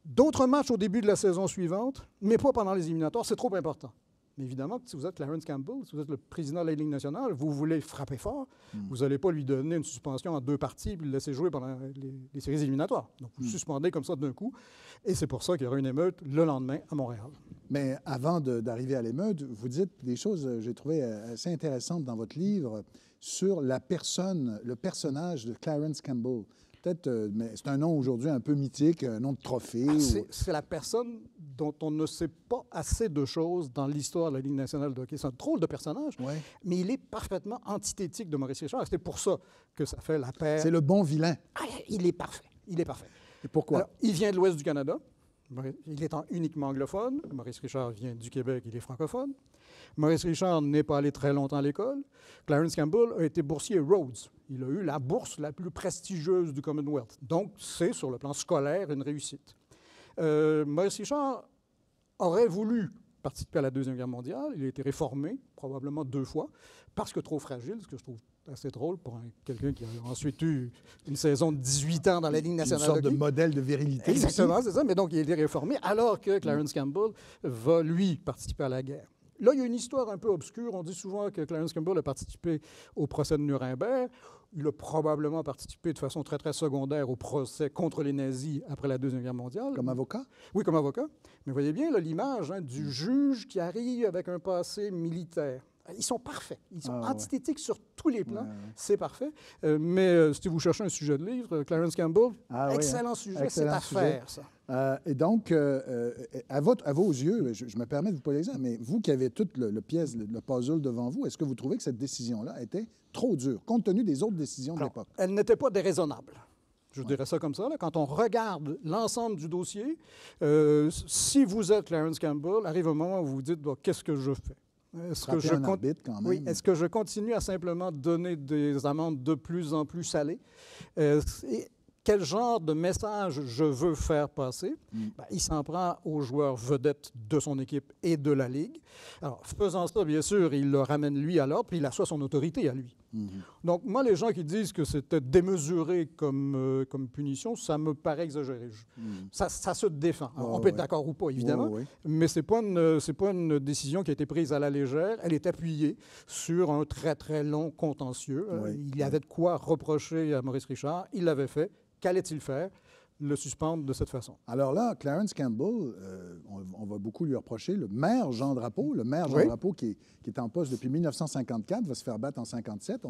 d'autres matchs au début de la saison suivante, mais pas pendant les éliminatoires, c'est trop important. Mais évidemment, si vous êtes Clarence Campbell, si vous êtes le président de la Ligue nationale, vous voulez frapper fort, vous n'allez pas lui donner une suspension en 2 parties puis le laisser jouer pendant les séries éliminatoires. Donc, vous suspendez comme ça d'un coup. Et c'est pour ça qu'il y aura une émeute le lendemain à Montréal. Mais avant d'arriver à l'émeute, vous dites des choses, j'ai trouvé assez intéressantes dans votre livre, sur la personne, le personnage de Clarence Campbell. Peut-être, mais c'est un nom aujourd'hui un peu mythique, un nom de trophée. C'est la personne dont on ne sait pas assez de choses dans l'histoire de la Ligue nationale de hockey. C'est un drôle de personnage, mais il est parfaitement antithétique de Maurice Richard. C'est pour ça que ça fait la paire. C'est le bon vilain. Il est parfait. Il est parfait. Et pourquoi? Alors, il vient de l'ouest du Canada. Il est uniquement anglophone. Maurice Richard vient du Québec, il est francophone. Maurice Richard n'est pas allé très longtemps à l'école. Clarence Campbell a été boursier Rhodes. Il a eu la bourse la plus prestigieuse du Commonwealth. Donc, c'est, sur le plan scolaire, une réussite. Maurice Richard aurait voulu participer à la Deuxième Guerre mondiale. Il a été réformé, probablement 2 fois, parce que trop fragile, ce que je trouve assez drôle pour quelqu'un qui a ensuite eu une saison de 18 ans dans la Ligue nationale. Une sorte de modèle de virilité. Exactement, c'est ça. Mais donc, il a été réformé, alors que Clarence Campbell va, lui, participer à la guerre. Là, il y a une histoire un peu obscure. On dit souvent que Clarence Campbell a participé au procès de Nuremberg. Il a probablement participé de façon très, très secondaire au procès contre les nazis après la Deuxième Guerre mondiale. Comme avocat? Oui, comme avocat. Mais voyez bien là, l'image du juge qui arrive avec un passé militaire. Ils sont parfaits. Ils sont Ah, antithétiques sur tous les plans. Ouais, ouais. C'est parfait. Mais si vous cherchez un sujet de livre, Clarence Campbell, Ah oui, excellent sujet, excellent c'est à sujet. faire, ça. Et donc, à vos yeux, je me permets de vous poser l'exemple, mais vous qui avez toute le pièce, le puzzle devant vous, est-ce que vous trouvez que cette décision-là était trop dure, compte tenu des autres décisions de Alors, l'époque? elle n'était pas déraisonnable. Je dirais ça comme ça. Là. Quand on regarde l'ensemble du dossier, si vous êtes Clarence Campbell, arrive un moment où vous vous dites bon, qu'est-ce que je fais? Est-ce que un arbitre, quand même. Oui, est-ce que je continue à simplement donner des amendes de plus en plus salées? Et quel genre de message je veux faire passer? Ben, il s'en prend aux joueurs vedettes de son équipe et de la Ligue. Alors, faisant ça, bien sûr, il le ramène lui à l'ordre, puis il assoit son autorité à lui. Donc, moi, les gens qui disent que c'était démesuré comme punition, ça me paraît exagéré. Ça se défend. Alors, on peut être d'accord ou pas, évidemment, mais ce n'est pas une décision qui a été prise à la légère. Elle est appuyée sur un très, très long contentieux. Il y avait de quoi reprocher à Maurice Richard. Il l'avait fait. Qu'allait-il faire? Le suspendre de cette façon. Alors là, Clarence Campbell, on va beaucoup lui reprocher, le maire Jean Drapeau, Jean Drapeau qui est en poste depuis 1954, va se faire battre en 1957.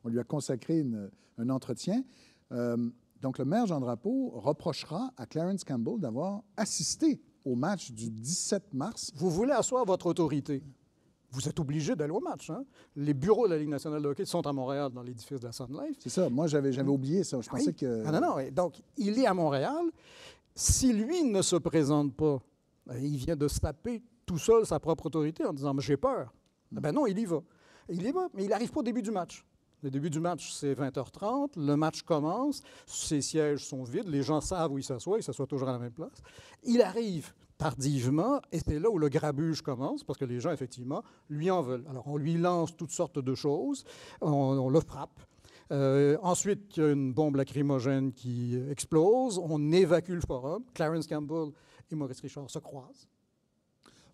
On lui a consacré un entretien. Donc le maire Jean Drapeau reprochera à Clarence Campbell d'avoir assisté au match du 17 mars. Vous voulez asseoir votre autorité. Vous êtes obligé d'aller au match. Hein? Les bureaux de la Ligue nationale de hockey sont à Montréal, dans l'édifice de la Sun Life. C'est ça. Moi, j'avais oublié ça. Je pensais que... Ah non. Donc, il est à Montréal. Si lui ne se présente pas, il vient de se taper tout seul sa propre autorité en disant « j'ai peur ». Ben non, il y va. Il y va, mais il n'arrive pas au début du match. Le début du match, c'est 20h30. Le match commence. Ses sièges sont vides. Les gens savent où il s'assoit. Il s'assoit toujours à la même place. Il arrive tardivement, et c'est là où le grabuge commence, parce que les gens, effectivement, lui en veulent. Alors, on lui lance toutes sortes de choses, on le frappe. Ensuite, il y a une bombe lacrymogène qui explose, on évacue le forum. Clarence Campbell et Maurice Richard se croisent.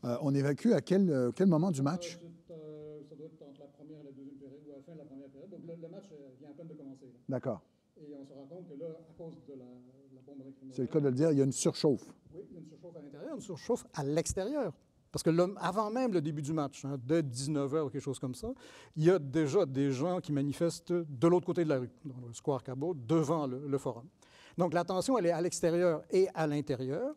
On évacue à quel moment du match? Ça doit être entre la première et la deuxième période, ou à la fin de la première période. Donc, le match vient à peine de commencer. D'accord. Et on se rend compte que là, à cause de la bombe lacrymogène... C'est le cas de le dire, il y a une surchauffe. Oui, il y a une surchauffe à l'intérieur, une surchauffe à l'extérieur. Parce que avant même le début du match, dès 19h ou quelque chose comme ça, il y a déjà des gens qui manifestent de l'autre côté de la rue, dans le Square Cabot, devant le forum. Donc la tension, elle est à l'extérieur et à l'intérieur.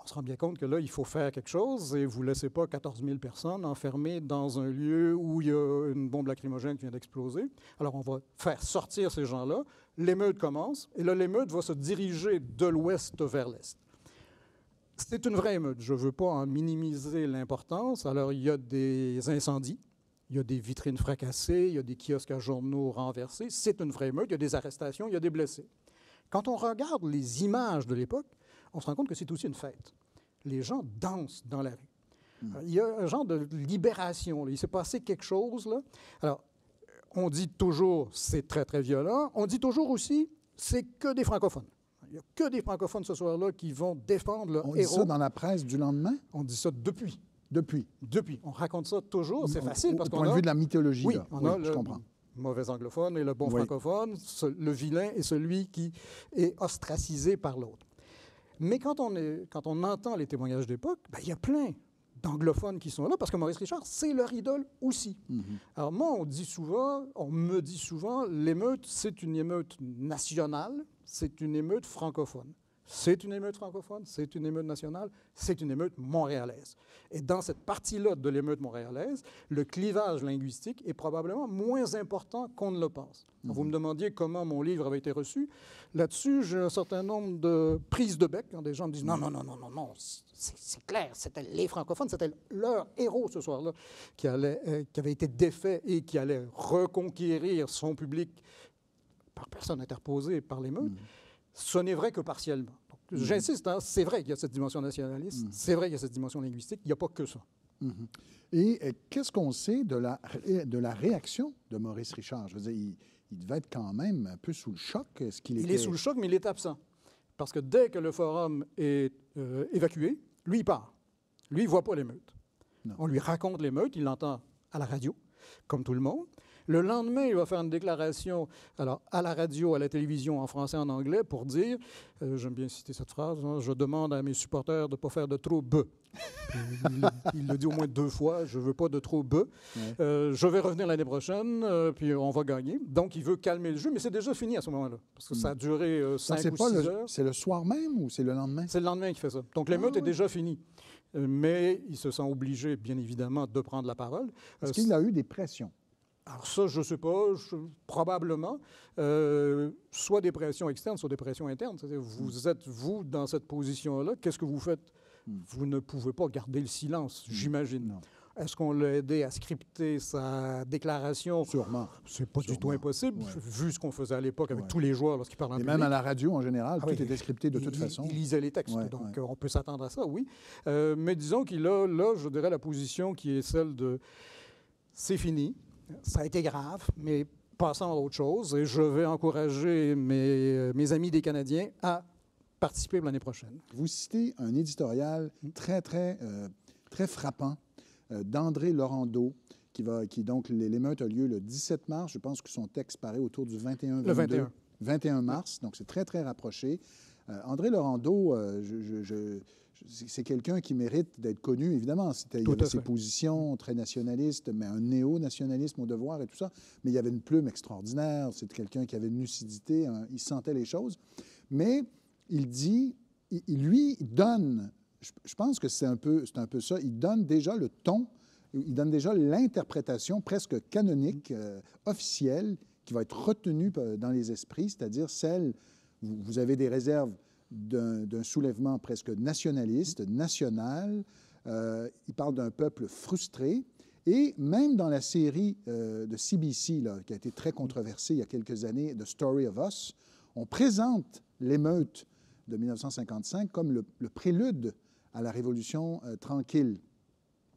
On se rend bien compte que là, il faut faire quelque chose et vous ne laissez pas 14 000 personnes enfermées dans un lieu où il y a une bombe lacrymogène qui vient d'exploser. Alors, on va faire sortir ces gens-là. L'émeute commence et là, l'émeute va se diriger de l'ouest vers l'est. C'est une vraie émeute. Je ne veux pas en minimiser l'importance. Alors, il y a des incendies, il y a des vitrines fracassées, il y a des kiosques à journaux renversés. C'est une vraie émeute. Il y a des arrestations, il y a des blessés. Quand on regarde les images de l'époque, on se rend compte que c'est aussi une fête. Les gens dansent dans la rue. Il y a un genre de libération. Là. Il s'est passé quelque chose. Là. Alors, on dit toujours c'est très, très violent. On dit toujours aussi c'est que des francophones. Il n'y a que des francophones ce soir-là qui vont défendre leur héros. On dit ça dans la presse du lendemain? On dit ça depuis. Depuis. On raconte ça toujours. C'est facile parce qu'on a... Au point de vue de la mythologie, oui, là. On a je comprends. Mauvais anglophone et le bon francophone, le vilain et celui qui est ostracisé par l'autre. Mais quand on entend les témoignages d'époque, ben, il y a plein d'anglophones qui sont là, parce que Maurice Richard, c'est leur idole aussi. Alors moi, on me dit souvent, l'émeute, c'est une émeute nationale, c'est une émeute francophone. C'est une émeute francophone, c'est une émeute nationale, c'est une émeute montréalaise. Et dans cette partie-là de l'émeute montréalaise, le clivage linguistique est probablement moins important qu'on ne le pense. Vous me demandiez comment mon livre avait été reçu. Là-dessus, j'ai un certain nombre de prises de bec quand des gens me disent non, c'est clair, c'était les francophones, c'était leur héros ce soir-là qui avait été défait et qui allait reconquérir son public par personne interposée par l'émeute. Ce n'est vrai que partiellement. J'insiste, c'est vrai qu'il y a cette dimension nationaliste, c'est vrai qu'il y a cette dimension linguistique, il n'y a pas que ça. Et qu'est-ce qu'on sait de la réaction de Maurice Richard? Je veux dire, il devait être quand même un peu sous le choc. Il est sous le choc, mais il est absent. Parce que dès que le forum est évacué, lui, il part. Lui, il ne voit pas l'émeute. On lui raconte l'émeute, il l'entend à la radio, comme tout le monde. Le lendemain, il va faire une déclaration alors, à la radio, à la télévision, en français, en anglais, pour dire, j'aime bien citer cette phrase, hein, je demande à mes supporters de ne pas faire de trop bœuf. Il le dit au moins 2 fois, je ne veux pas de trop bœuf. Je vais revenir l'année prochaine, puis on va gagner. Donc, il veut calmer le jeu, mais c'est déjà fini à ce moment-là, parce que ça a duré 5 ou 6 heures. C'est le soir même ou c'est le lendemain? C'est le lendemain qu'il fait ça. Donc, l'émeute est déjà finie. Mais il se sent obligé, bien évidemment, de prendre la parole. Est-ce qu'il a eu des pressions? Alors ça, je ne sais pas, probablement. Soit des pressions externes, soit des pressions internes. C'est-à-dire, vous êtes, vous, dans cette position-là, qu'est-ce que vous faites? Vous ne pouvez pas garder le silence, j'imagine. Est-ce qu'on l'a aidé à scripter sa déclaration? Sûrement. C'est pas du tout impossible, vu ce qu'on faisait à l'époque avec tous les joueurs lorsqu'ils parlaient en public. Et même à la radio, en général, tout était scripté de toute façon. Il lisait les textes, donc on peut s'attendre à ça, oui. Mais disons qu'il a, là, je dirais, la position qui est celle de « c'est fini, ça a été grave, mais passons à autre chose et je vais encourager mes amis des Canadiens à participer l'année prochaine. » Vous citez un éditorial très frappant d'André Laurendeau, donc l'émeute a lieu le 17 mars. Je pense que son texte paraît autour du 21 Le 21. 21 mars, donc c'est très rapproché. André Laurendeau, c'est quelqu'un qui mérite d'être connu, évidemment. Il avait ses positions très nationalistes, mais un néo-nationalisme au devoir et tout ça. Mais il y avait une plume extraordinaire. C'est quelqu'un qui avait une lucidité, il sentait les choses. Mais il dit, lui, il donne... Je pense que c'est un peu ça. Il donne déjà le ton, il donne déjà l'interprétation presque canonique, officielle, qui va être retenue dans les esprits, c'est-à-dire celle, vous avez des réserves d'un soulèvement presque nationaliste, national. Il parle d'un peuple frustré. Et même dans la série de CBC, là, qui a été très controversée il y a quelques années, The Story of Us, on présente l'émeute de 1955 comme le prélude à la Révolution tranquille.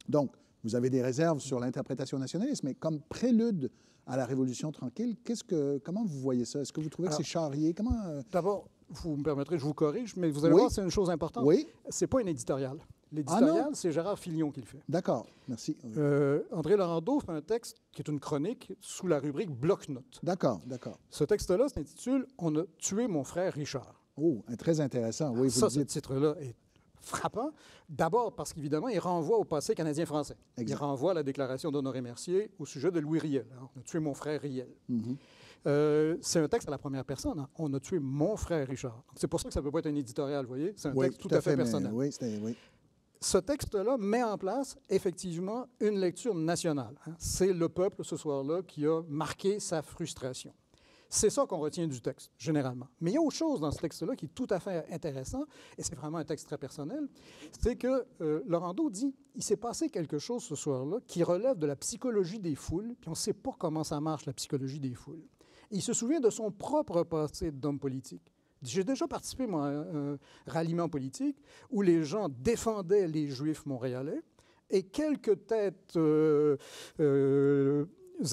Donc, vous avez des réserves sur l'interprétation nationaliste, mais comme prélude à la Révolution tranquille, comment vous voyez ça? Est-ce que vous trouvez que c'est charrié? D'abord, vous me permettrez, je vous corrige, mais vous allez voir, c'est une chose importante. Oui. C'est pas un éditorial. L'éditorial, c'est Gérard Filion qui le fait. D'accord, merci. André Laurendeau fait un texte qui est une chronique sous la rubrique Bloc-notes. D'accord. Ce texte-là s'intitule « On a tué mon frère Richard ». Oh, très intéressant. Oui, vous ce titre-là est frappant. D'abord parce qu'évidemment, il renvoie au passé canadien-français. Il renvoie à la déclaration d'Honoré Mercier au sujet de Louis Riel. Alors, on a tué mon frère Riel. C'est un texte à la première personne. Hein. On a tué mon frère Richard. C'est pour ça que ça ne peut pas être un éditorial, vous voyez? C'est un texte tout à fait personnel. Oui. Ce texte-là met en place, effectivement, une lecture nationale. Hein. C'est le peuple, ce soir-là, qui a marqué sa frustration. C'est ça qu'on retient du texte, généralement. Mais il y a autre chose dans ce texte-là qui est tout à fait intéressant, et c'est vraiment un texte très personnel, c'est que Laurendeau dit « Il s'est passé quelque chose ce soir-là qui relève de la psychologie des foules, puis on ne sait pas comment ça marche, la psychologie des foules. » Il se souvient de son propre passé d'homme politique. J'ai déjà participé, moi, à un ralliement politique où les gens défendaient les Juifs montréalais et quelques têtes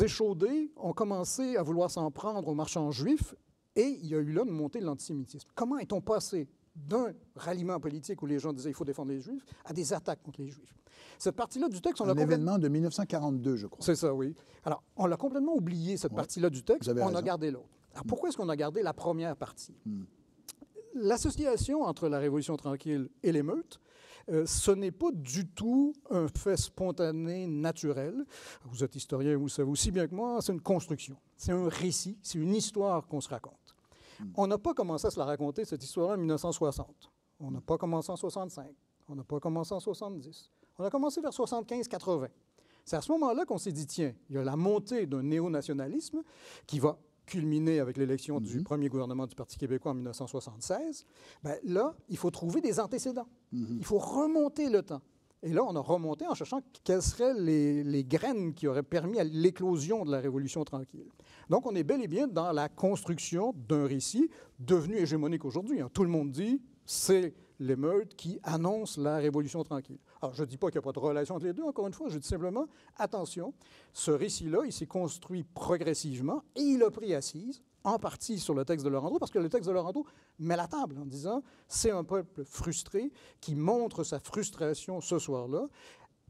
échaudés ont commencé à vouloir s'en prendre aux marchands juifs et il y a eu là une montée de l'antisémitisme. Comment est-on passé d'un ralliement politique où les gens disaient il faut défendre les Juifs à des attaques contre les Juifs? Cette partie-là du texte, on l'a complètement... Un événement de 1942, je crois. C'est ça, oui. Alors, on l'a complètement oublié, cette partie-là du texte. On a gardé l'autre. Alors, pourquoi est-ce qu'on a gardé la première partie? L'association entre la Révolution tranquille et l'émeute, ce n'est pas du tout un fait spontané, naturel. Vous êtes historien, vous le savez aussi bien que moi, c'est une construction. C'est un récit, c'est une histoire qu'on se raconte. On n'a pas commencé à se la raconter, cette histoire-là, en 1960. On n'a pas commencé en 65. On n'a pas commencé en 70. On a commencé vers 75-80. C'est à ce moment-là qu'on s'est dit, tiens, il y a la montée d'un néo-nationalisme qui va culminé avec l'élection du premier gouvernement du Parti québécois en 1976, bien là, il faut trouver des antécédents. Il faut remonter le temps. Et là, on a remonté en cherchant quelles seraient les graines qui auraient permis à l'éclosion de la Révolution tranquille. Donc, on est bel et bien dans la construction d'un récit devenu hégémonique aujourd'hui. Hein. Tout le monde dit, c'est l'émeute qui annonce la Révolution tranquille. Alors, je ne dis pas qu'il n'y a pas de relation entre les deux, encore une fois, je dis simplement, attention, ce récit-là, il s'est construit progressivement et il a pris assise, en partie sur le texte de Laurendeau, parce que le texte de Laurendeau met la table en disant, c'est un peuple frustré qui montre sa frustration ce soir-là,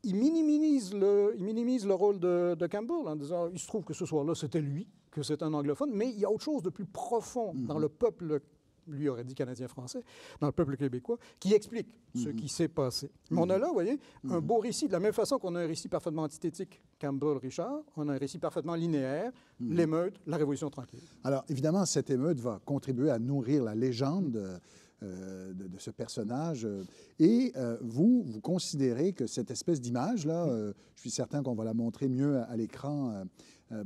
il minimise le rôle de Campbell en disant il se trouve que ce soir-là, c'était lui, que c'est un anglophone, mais il y a autre chose de plus profond dans le peuple, lui aurait dit canadien-français, dans le peuple québécois, qui explique ce qui s'est passé. Mais on a là, vous voyez, un beau récit. De la même façon qu'on a un récit parfaitement antithétique, Campbell-Richard, on a un récit parfaitement linéaire, l'émeute, la Révolution tranquille. Alors, évidemment, cette émeute va contribuer à nourrir la légende de ce personnage. Et vous considérez que cette espèce d'image-là, je suis certain qu'on va la montrer mieux à l'écran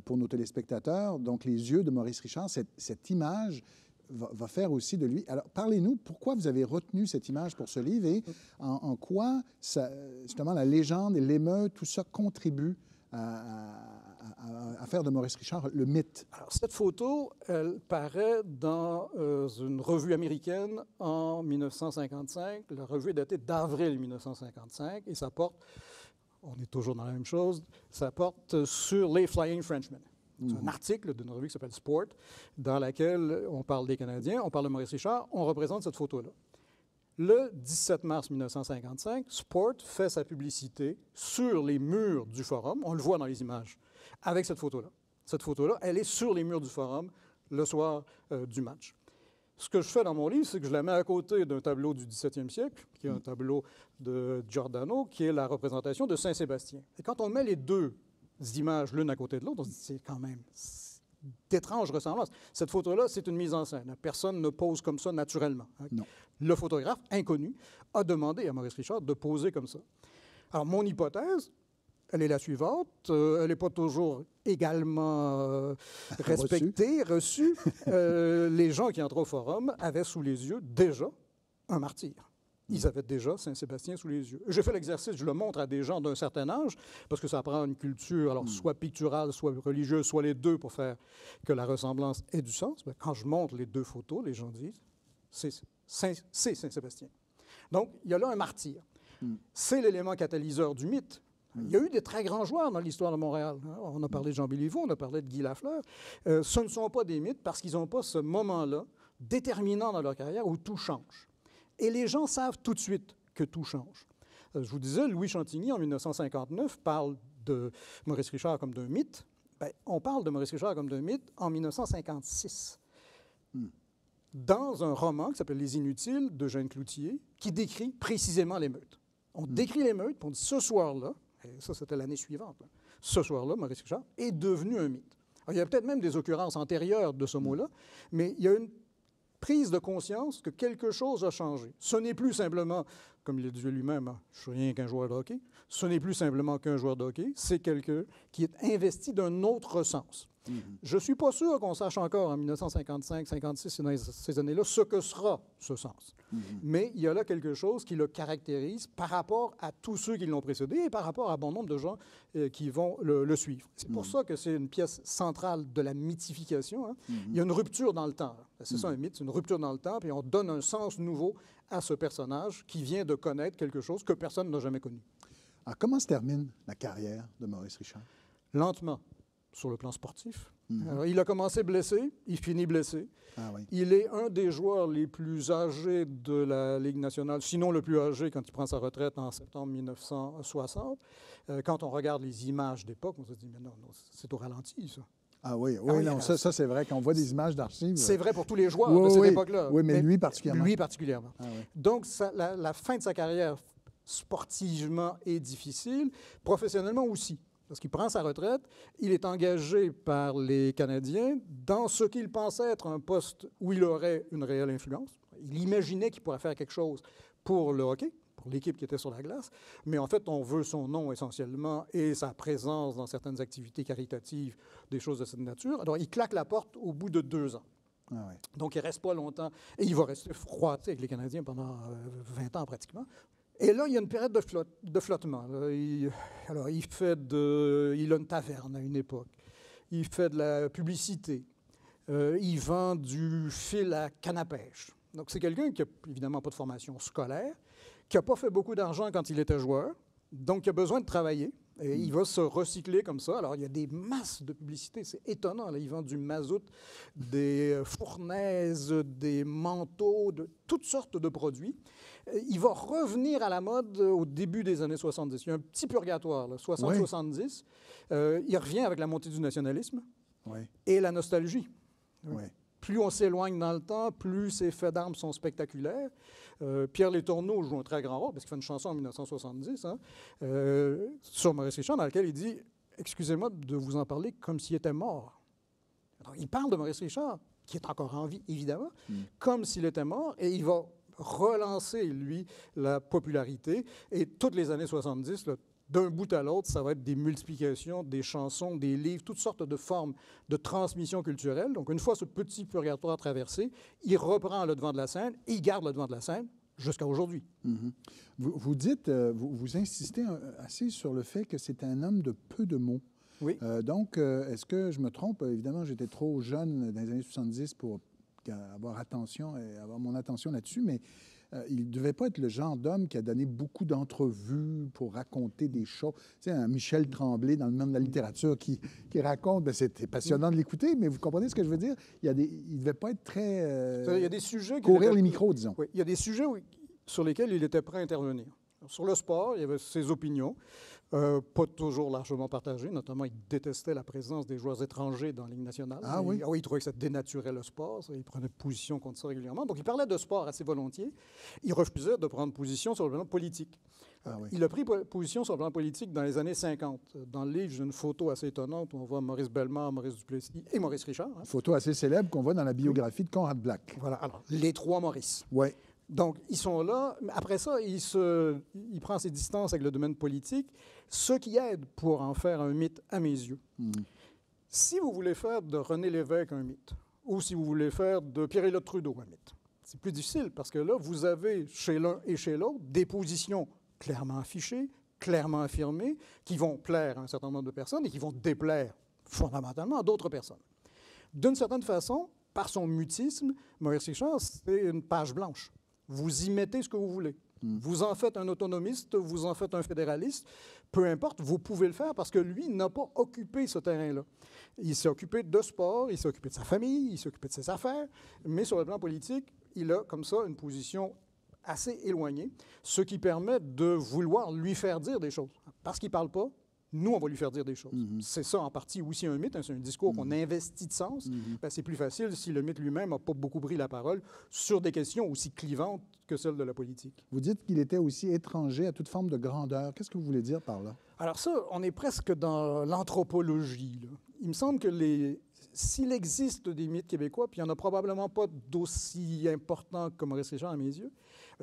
pour nos téléspectateurs, donc les yeux de Maurice Richard, cette image va faire aussi de lui. Alors, parlez-nous, pourquoi vous avez retenu cette image pour ce livre et en quoi, justement, la légende et l'émeute, tout ça contribue à faire de Maurice Richard le mythe? Alors, cette photo, elle paraît dans une revue américaine en 1955. La revue est datée d'avril 1955 et ça porte, on est toujours dans la même chose, ça porte sur les Flying Frenchmen. C'est un article d'une revue qui s'appelle Sport, dans laquelle on parle des Canadiens, on parle de Maurice Richard, on représente cette photo-là. Le 17 mars 1955, Sport fait sa publicité sur les murs du Forum, on le voit dans les images, avec cette photo-là. Cette photo-là, elle est sur les murs du Forum le soir du match. Ce que je fais dans mon livre, c'est que je la mets à côté d'un tableau du 17e siècle, qui est un tableau de Giordano, qui est la représentation de Saint-Sébastien. Et quand on met les deux images l'une à côté de l'autre, on se dit c'est quand même d'étranges ressemblances. Cette photo-là, c'est une mise en scène. Personne ne pose comme ça naturellement. Non. Le photographe, inconnu, a demandé à Maurice Richard de poser comme ça. Alors, mon hypothèse, elle est la suivante. Elle n'est pas toujours également respectée, reçue. Les gens qui entraient au Forum avaient sous les yeux déjà un martyr. Ils avaient déjà Saint-Sébastien sous les yeux. J'ai fait l'exercice, je le montre à des gens d'un certain âge, parce que ça prend une culture, alors soit picturale, soit religieuse, soit les deux pour faire que la ressemblance ait du sens. Mais quand je montre les deux photos, les gens disent c'est Saint-Sébastien. Donc, il y a là un martyr. C'est l'élément catalyseur du mythe. Il y a eu des très grands joueurs dans l'histoire de Montréal. On a parlé de Jean Béliveau, on a parlé de Guy Lafleur. Ce ne sont pas des mythes parce qu'ils n'ont pas ce moment-là déterminant dans leur carrière où tout change. Et les gens savent tout de suite que tout change. Je vous disais, Louis Chantigny, en 1959, parle de Maurice Richard comme d'un mythe. Bien, on parle de Maurice Richard comme d'un mythe en 1956. Dans un roman qui s'appelle Les Inutiles d'Eugène Cloutier, qui décrit précisément l'émeute. On décrit l'émeute, puis on dit ce soir-là, et ça c'était l'année suivante, là, ce soir-là, Maurice Richard est devenu un mythe. Alors, il y a peut-être même des occurrences antérieures de ce mot-là, mais il y a une prise de conscience que quelque chose a changé. Ce n'est plus simplement, comme il le dit lui-même, je ne suis rien qu'un joueur de hockey, ce n'est plus simplement qu'un joueur de hockey, c'est quelqu'un qui est investi d'un autre sens. Je ne suis pas sûr qu'on sache encore en 1955, 56 et dans ces années-là ce que sera ce sens. Mais il y a là quelque chose qui le caractérise par rapport à tous ceux qui l'ont précédé et par rapport à un bon nombre de gens qui vont le suivre. C'est pour ça que c'est une pièce centrale de la mythification. Hein. Il y a une rupture dans le temps. C'est ça un mythe, c'est une rupture dans le temps, puis on donne un sens nouveau à ce personnage qui vient de connaître quelque chose que personne n'a jamais connu. Alors, comment se termine la carrière de Maurice Richard? Lentement. Sur le plan sportif. Alors, il a commencé blessé, il finit blessé. Ah, oui. Il est un des joueurs les plus âgés de la Ligue nationale, sinon le plus âgé quand il prend sa retraite en septembre 1960. Quand on regarde les images d'époque, on se dit, mais non, c'est au ralenti, ça. Ah oui, oui, non, ça c'est vrai. Quand on voit des images d'archives... C'est vrai pour tous les joueurs de cette époque-là. Oui, mais lui particulièrement. Lui particulièrement. Ah, oui. Donc, la fin de sa carrière sportivement est difficile, professionnellement aussi. Parce qu'il prend sa retraite, il est engagé par les Canadiens dans ce qu'il pensait être un poste où il aurait une réelle influence. Il imaginait qu'il pourrait faire quelque chose pour le hockey, pour l'équipe qui était sur la glace, mais en fait, on veut son nom essentiellement et sa présence dans certaines activités caritatives, des choses de cette nature. Alors, il claque la porte au bout de 2 ans. Ah, oui. Donc, il ne reste pas longtemps et il va rester froid avec les Canadiens pendant 20 ans pratiquement. Et là, il y a une période de flottement. Il a une taverne à une époque. Il fait de la publicité. Il vend du fil à canne à pêche. Donc, c'est quelqu'un qui n'a évidemment pas de formation scolaire, qui n'a pas fait beaucoup d'argent quand il était joueur, donc qui a besoin de travailler. Et il va se recycler comme ça. Alors, il y a des masses de publicité, c'est étonnant. Là. Il vend du mazout, des fournaises, des manteaux, de toutes sortes de produits. Il va revenir à la mode au début des années 70. Il y a un petit purgatoire, 60-70. Il revient avec la montée du nationalisme et la nostalgie. Oui. Plus on s'éloigne dans le temps, plus ces faits d'armes sont spectaculaires. Pierre Letourneau joue un très grand rôle, parce qu'il fait une chanson en 1970, sur Maurice Richard, dans laquelle il dit « Excusez-moi de vous en parler comme s'il était mort ». Alors, il parle de Maurice Richard, qui est encore en vie, évidemment, comme s'il était mort, et il va relancer, lui, la popularité. Et toutes les années 70, là, d'un bout à l'autre, ça va être des multiplications, des chansons, des livres, toutes sortes de formes de transmission culturelle. Donc, une fois ce petit purgatoire traversé, il reprend le devant de la scène et il garde le devant de la scène jusqu'à aujourd'hui. Vous dites, vous insistez assez sur le fait que c'est un homme de peu de mots. Oui. Donc, est-ce que je me trompe? Évidemment, j'étais trop jeune dans les années 70 pour avoir attention et avoir mon attention là-dessus, mais il ne devait pas être le genre d'homme qui a donné beaucoup d'entrevues pour raconter des choses. Tu sais, un Michel Tremblay dans le monde de la littérature qui raconte, ben, c'était passionnant de l'écouter, mais vous comprenez ce que je veux dire? Il ne devait pas être très... il y a des sujets courir les micros, disons. Oui, il y a des sujets sur lesquels il était prêt à intervenir. Sur le sport, il y avait ses opinions, pas toujours largement partagées. Notamment, il détestait la présence des joueurs étrangers dans la Ligue nationale. Ah oui? Il trouvait que ça dénaturait le sport. Il prenait position contre ça régulièrement. Donc, il parlait de sport assez volontiers. Il refusait de prendre position sur le plan politique. Ah oui. Il a pris position sur le plan politique dans les années 50. Dans le livre, j'ai une photo assez étonnante où on voit Maurice Bellemare, Maurice Duplessis et Maurice Richard. Une photo assez célèbre qu'on voit dans la biographie de Conrad Black. Voilà. Alors, les trois Maurice. Oui. Donc, ils sont là. Après ça, il prend ses distances avec le domaine politique, ce qui aide pour en faire un mythe à mes yeux. Si vous voulez faire de René Lévesque un mythe, ou si vous voulez faire de Pierre-Éliott Trudeau un mythe, c'est plus difficile parce que là, vous avez chez l'un et chez l'autre des positions clairement affichées, clairement affirmées, qui vont plaire à un certain nombre de personnes et qui vont déplaire fondamentalement à d'autres personnes. D'une certaine façon, par son mutisme, Maurice Richard, c'est une page blanche. Vous y mettez ce que vous voulez. Vous en faites un autonomiste, vous en faites un fédéraliste, peu importe, vous pouvez le faire parce que lui n'a pas occupé ce terrain-là. Il s'est occupé de sport, il s'est occupé de sa famille, il s'est occupé de ses affaires, mais sur le plan politique, il a comme ça une position assez éloignée, ce qui permet de vouloir lui faire dire des choses. Parce qu'il ne parle pas, nous, on va lui faire dire des choses. C'est ça, en partie, aussi un mythe. Hein, c'est un discours qu'on investit de sens. Ben, c'est plus facile si le mythe lui-même n'a pas beaucoup pris la parole sur des questions aussi clivantes que celles de la politique. Vous dites qu'il était aussi étranger à toute forme de grandeur. Qu'est-ce que vous voulez dire par là? Alors ça, on est presque dans l'anthropologie. Il me semble que s'il existe des mythes québécois, puis il n'y en a probablement pas d'aussi importants que Maurice Richard à mes yeux,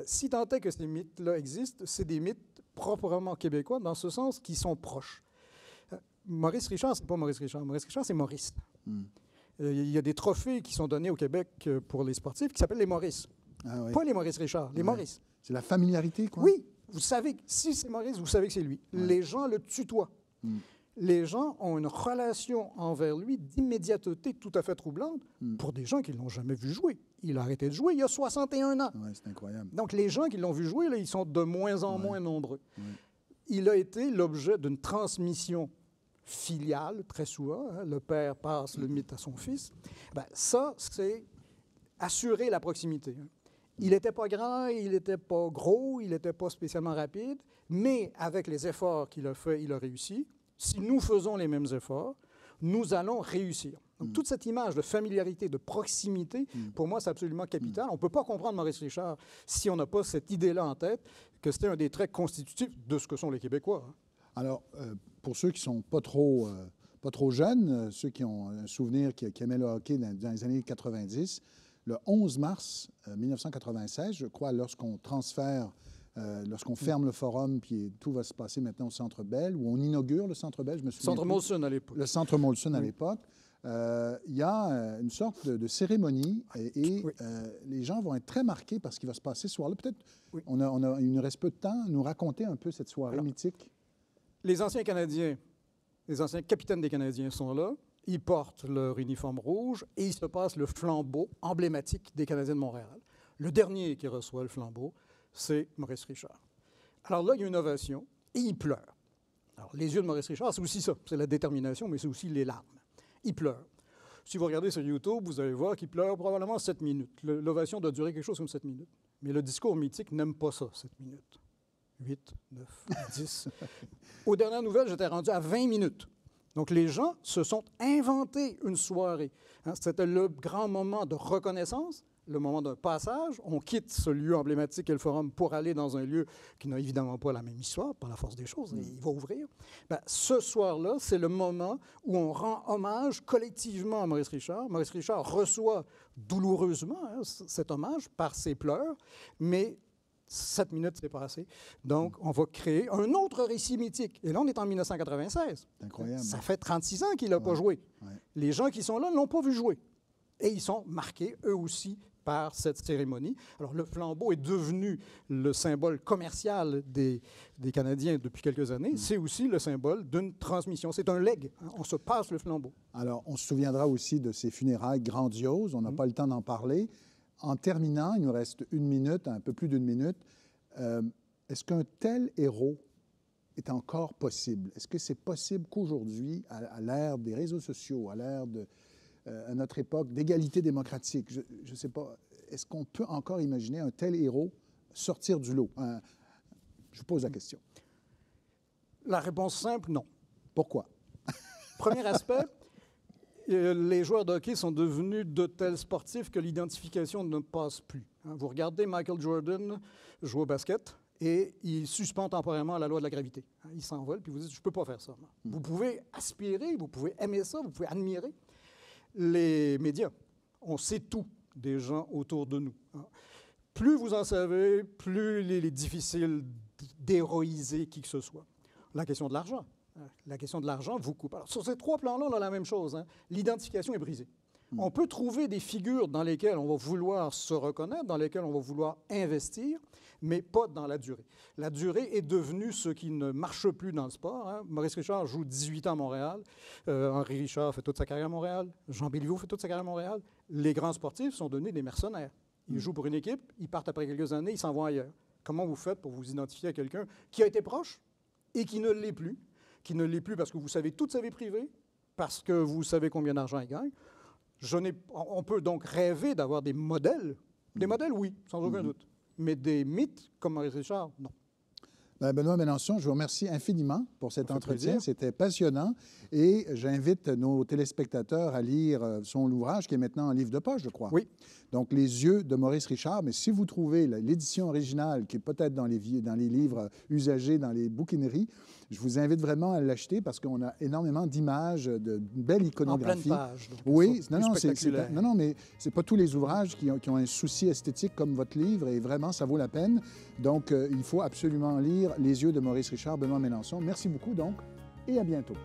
si tant est que ces mythes-là existent, c'est des mythes proprement québécois, dans ce sens qu'ils sont proches. Maurice Richard, c'est pas Maurice Richard. Maurice Richard, c'est Maurice. Il y a des trophées qui sont donnés au Québec pour les sportifs qui s'appellent les Maurice. Ah, oui. Pas les Maurice Richard, les Maurice. C'est la familiarité, quoi? Oui. Vous savez, si c'est Maurice, vous savez que c'est lui. Les gens le tutoient. Les gens ont une relation envers lui d'immédiateté tout à fait troublante pour des gens qui ne l'ont jamais vu jouer. Il a arrêté de jouer il y a 61 ans. Oui, c'est incroyable. Donc, les gens qui l'ont vu jouer, là, ils sont de moins en moins nombreux. Il a été l'objet d'une transmission filiale, très souvent. Hein, le père passe le mythe à son fils. Ben, ça, c'est assurer la proximité. Il n'était pas grand, il n'était pas gros, il n'était pas spécialement rapide, mais avec les efforts qu'il a faits, il a réussi. Si nous faisons les mêmes efforts, nous allons réussir. Donc, toute cette image de familiarité, de proximité, pour moi, c'est absolument capital. On ne peut pas comprendre Maurice Richard si on n'a pas cette idée-là en tête, que c'était un des traits constitutifs de ce que sont les Québécois. Hein. Alors, pour ceux qui ne sont pas trop jeunes, ceux qui ont un souvenir, qui aimaient le hockey dans les années 90, le 11 mars 1996, je crois, lorsqu'on transfère... lorsqu'on ferme le forum, puis tout va se passer maintenant au Centre Bell, où on inaugure le Centre Bell, je me souviens. Centre Molson à l'époque. Le Centre Molson à l'époque. Il y a une sorte de cérémonie et les gens vont être très marqués par ce qui va se passer ce soir-là. Peut-être, il nous reste peu de temps, nous raconter un peu cette soirée mythique. Les anciens Canadiens, les anciens capitaines des Canadiens sont là. Ils portent leur uniforme rouge et il se passe le flambeau emblématique des Canadiens de Montréal. Le dernier qui reçoit le flambeau, c'est Maurice Richard. Alors là, il y a une ovation et il pleure. Alors, les yeux de Maurice Richard, c'est aussi ça. C'est la détermination, mais c'est aussi les larmes. Il pleure. Si vous regardez sur YouTube, vous allez voir qu'il pleure probablement 7 minutes. L'ovation doit durer quelque chose comme 7 minutes. Mais le discours mythique n'aime pas ça, 7 minutes. 8, 9, 10. Aux dernières nouvelles, j'étais rendu à 20 minutes. Donc, les gens se sont inventés une soirée. Hein, c'était le grand moment de reconnaissance, le moment d'un passage. On quitte ce lieu emblématique qu'est le Forum pour aller dans un lieu qui n'a évidemment pas la même histoire, par la force des choses, et il va ouvrir. Bien, ce soir-là, c'est le moment où on rend hommage collectivement à Maurice Richard. Maurice Richard reçoit douloureusement cet hommage par ses pleurs, mais 7 minutes, c'est pas assez. Donc, on va créer un autre récit mythique. Et là, on est en 1996. Incroyable. Ça fait 36 ans qu'il n'a pas joué. Ouais. Les gens qui sont là ne l'ont pas vu jouer. Et ils sont marqués, eux aussi, par cette cérémonie. Alors, le flambeau est devenu le symbole commercial des Canadiens depuis quelques années. C'est aussi le symbole d'une transmission. C'est un legs. On se passe le flambeau. Alors, on se souviendra aussi de ces funérailles grandioses. On n'a pas le temps d'en parler. En terminant, il nous reste 1 minute, un peu plus d'1 minute. Est-ce qu'un tel héros est encore possible? Est-ce que c'est possible qu'aujourd'hui, à l'ère des réseaux sociaux, à l'ère à notre époque d'égalité démocratique, je ne sais pas, est-ce qu'on peut encore imaginer un tel héros sortir du lot? Je vous pose la question. La réponse simple, non. Pourquoi? Premier aspect, les joueurs de hockey sont devenus de tels sportifs que l'identification ne passe plus. Vous regardez Michael Jordan jouer au basket et il suspend temporairement la loi de la gravité. Il s'envole, puis vous dites, je ne peux pas faire ça. Vous pouvez aspirer, vous pouvez aimer ça, vous pouvez admirer. Les médias, on sait tout des gens autour de nous. Plus vous en savez, plus il est difficile d'héroïser qui que ce soit. La question de l'argent. La question de l'argent vous coupe. Alors, sur ces 3 plans-là, on a la même chose. L'identification est brisée. On peut trouver des figures dans lesquelles on va vouloir se reconnaître, dans lesquelles on va vouloir investir, mais pas dans la durée. La durée est devenue ce qui ne marche plus dans le sport. Maurice Richard joue 18 ans à Montréal. Henri Richard fait toute sa carrière à Montréal. Jean Béliveau fait toute sa carrière à Montréal. Les grands sportifs sont devenus des mercenaires. Ils jouent pour une équipe, ils partent après quelques années, ils s'en vont ailleurs. Comment vous faites pour vous identifier à quelqu'un qui a été proche et qui ne l'est plus? Qui ne l'est plus parce que vous savez toute sa vie privée, parce que vous savez combien d'argent il gagne. On peut donc rêver d'avoir des modèles. Des modèles, oui, sans aucun doute. Mais des mythes comme Maurice Richard, non. Benoît Mélenchon, je vous remercie infiniment pour cet entretien. C'était passionnant. Et j'invite nos téléspectateurs à lire son ouvrage, qui est maintenant en livre de poche, je crois. Oui. Donc, Les yeux de Maurice Richard. Mais si vous trouvez l'édition originale, qui est peut-être dans les livres usagés, dans les bouquineries, je vous invite vraiment à l'acheter parce qu'on a énormément d'images, d'une belle iconographie. En pleine page. Oui, non, mais c'est pas tous les ouvrages qui ont un souci esthétique comme votre livre et vraiment, ça vaut la peine. Donc, il faut absolument lire Les yeux de Maurice Richard, Benoît Mélenchon. Merci beaucoup, donc, et à bientôt.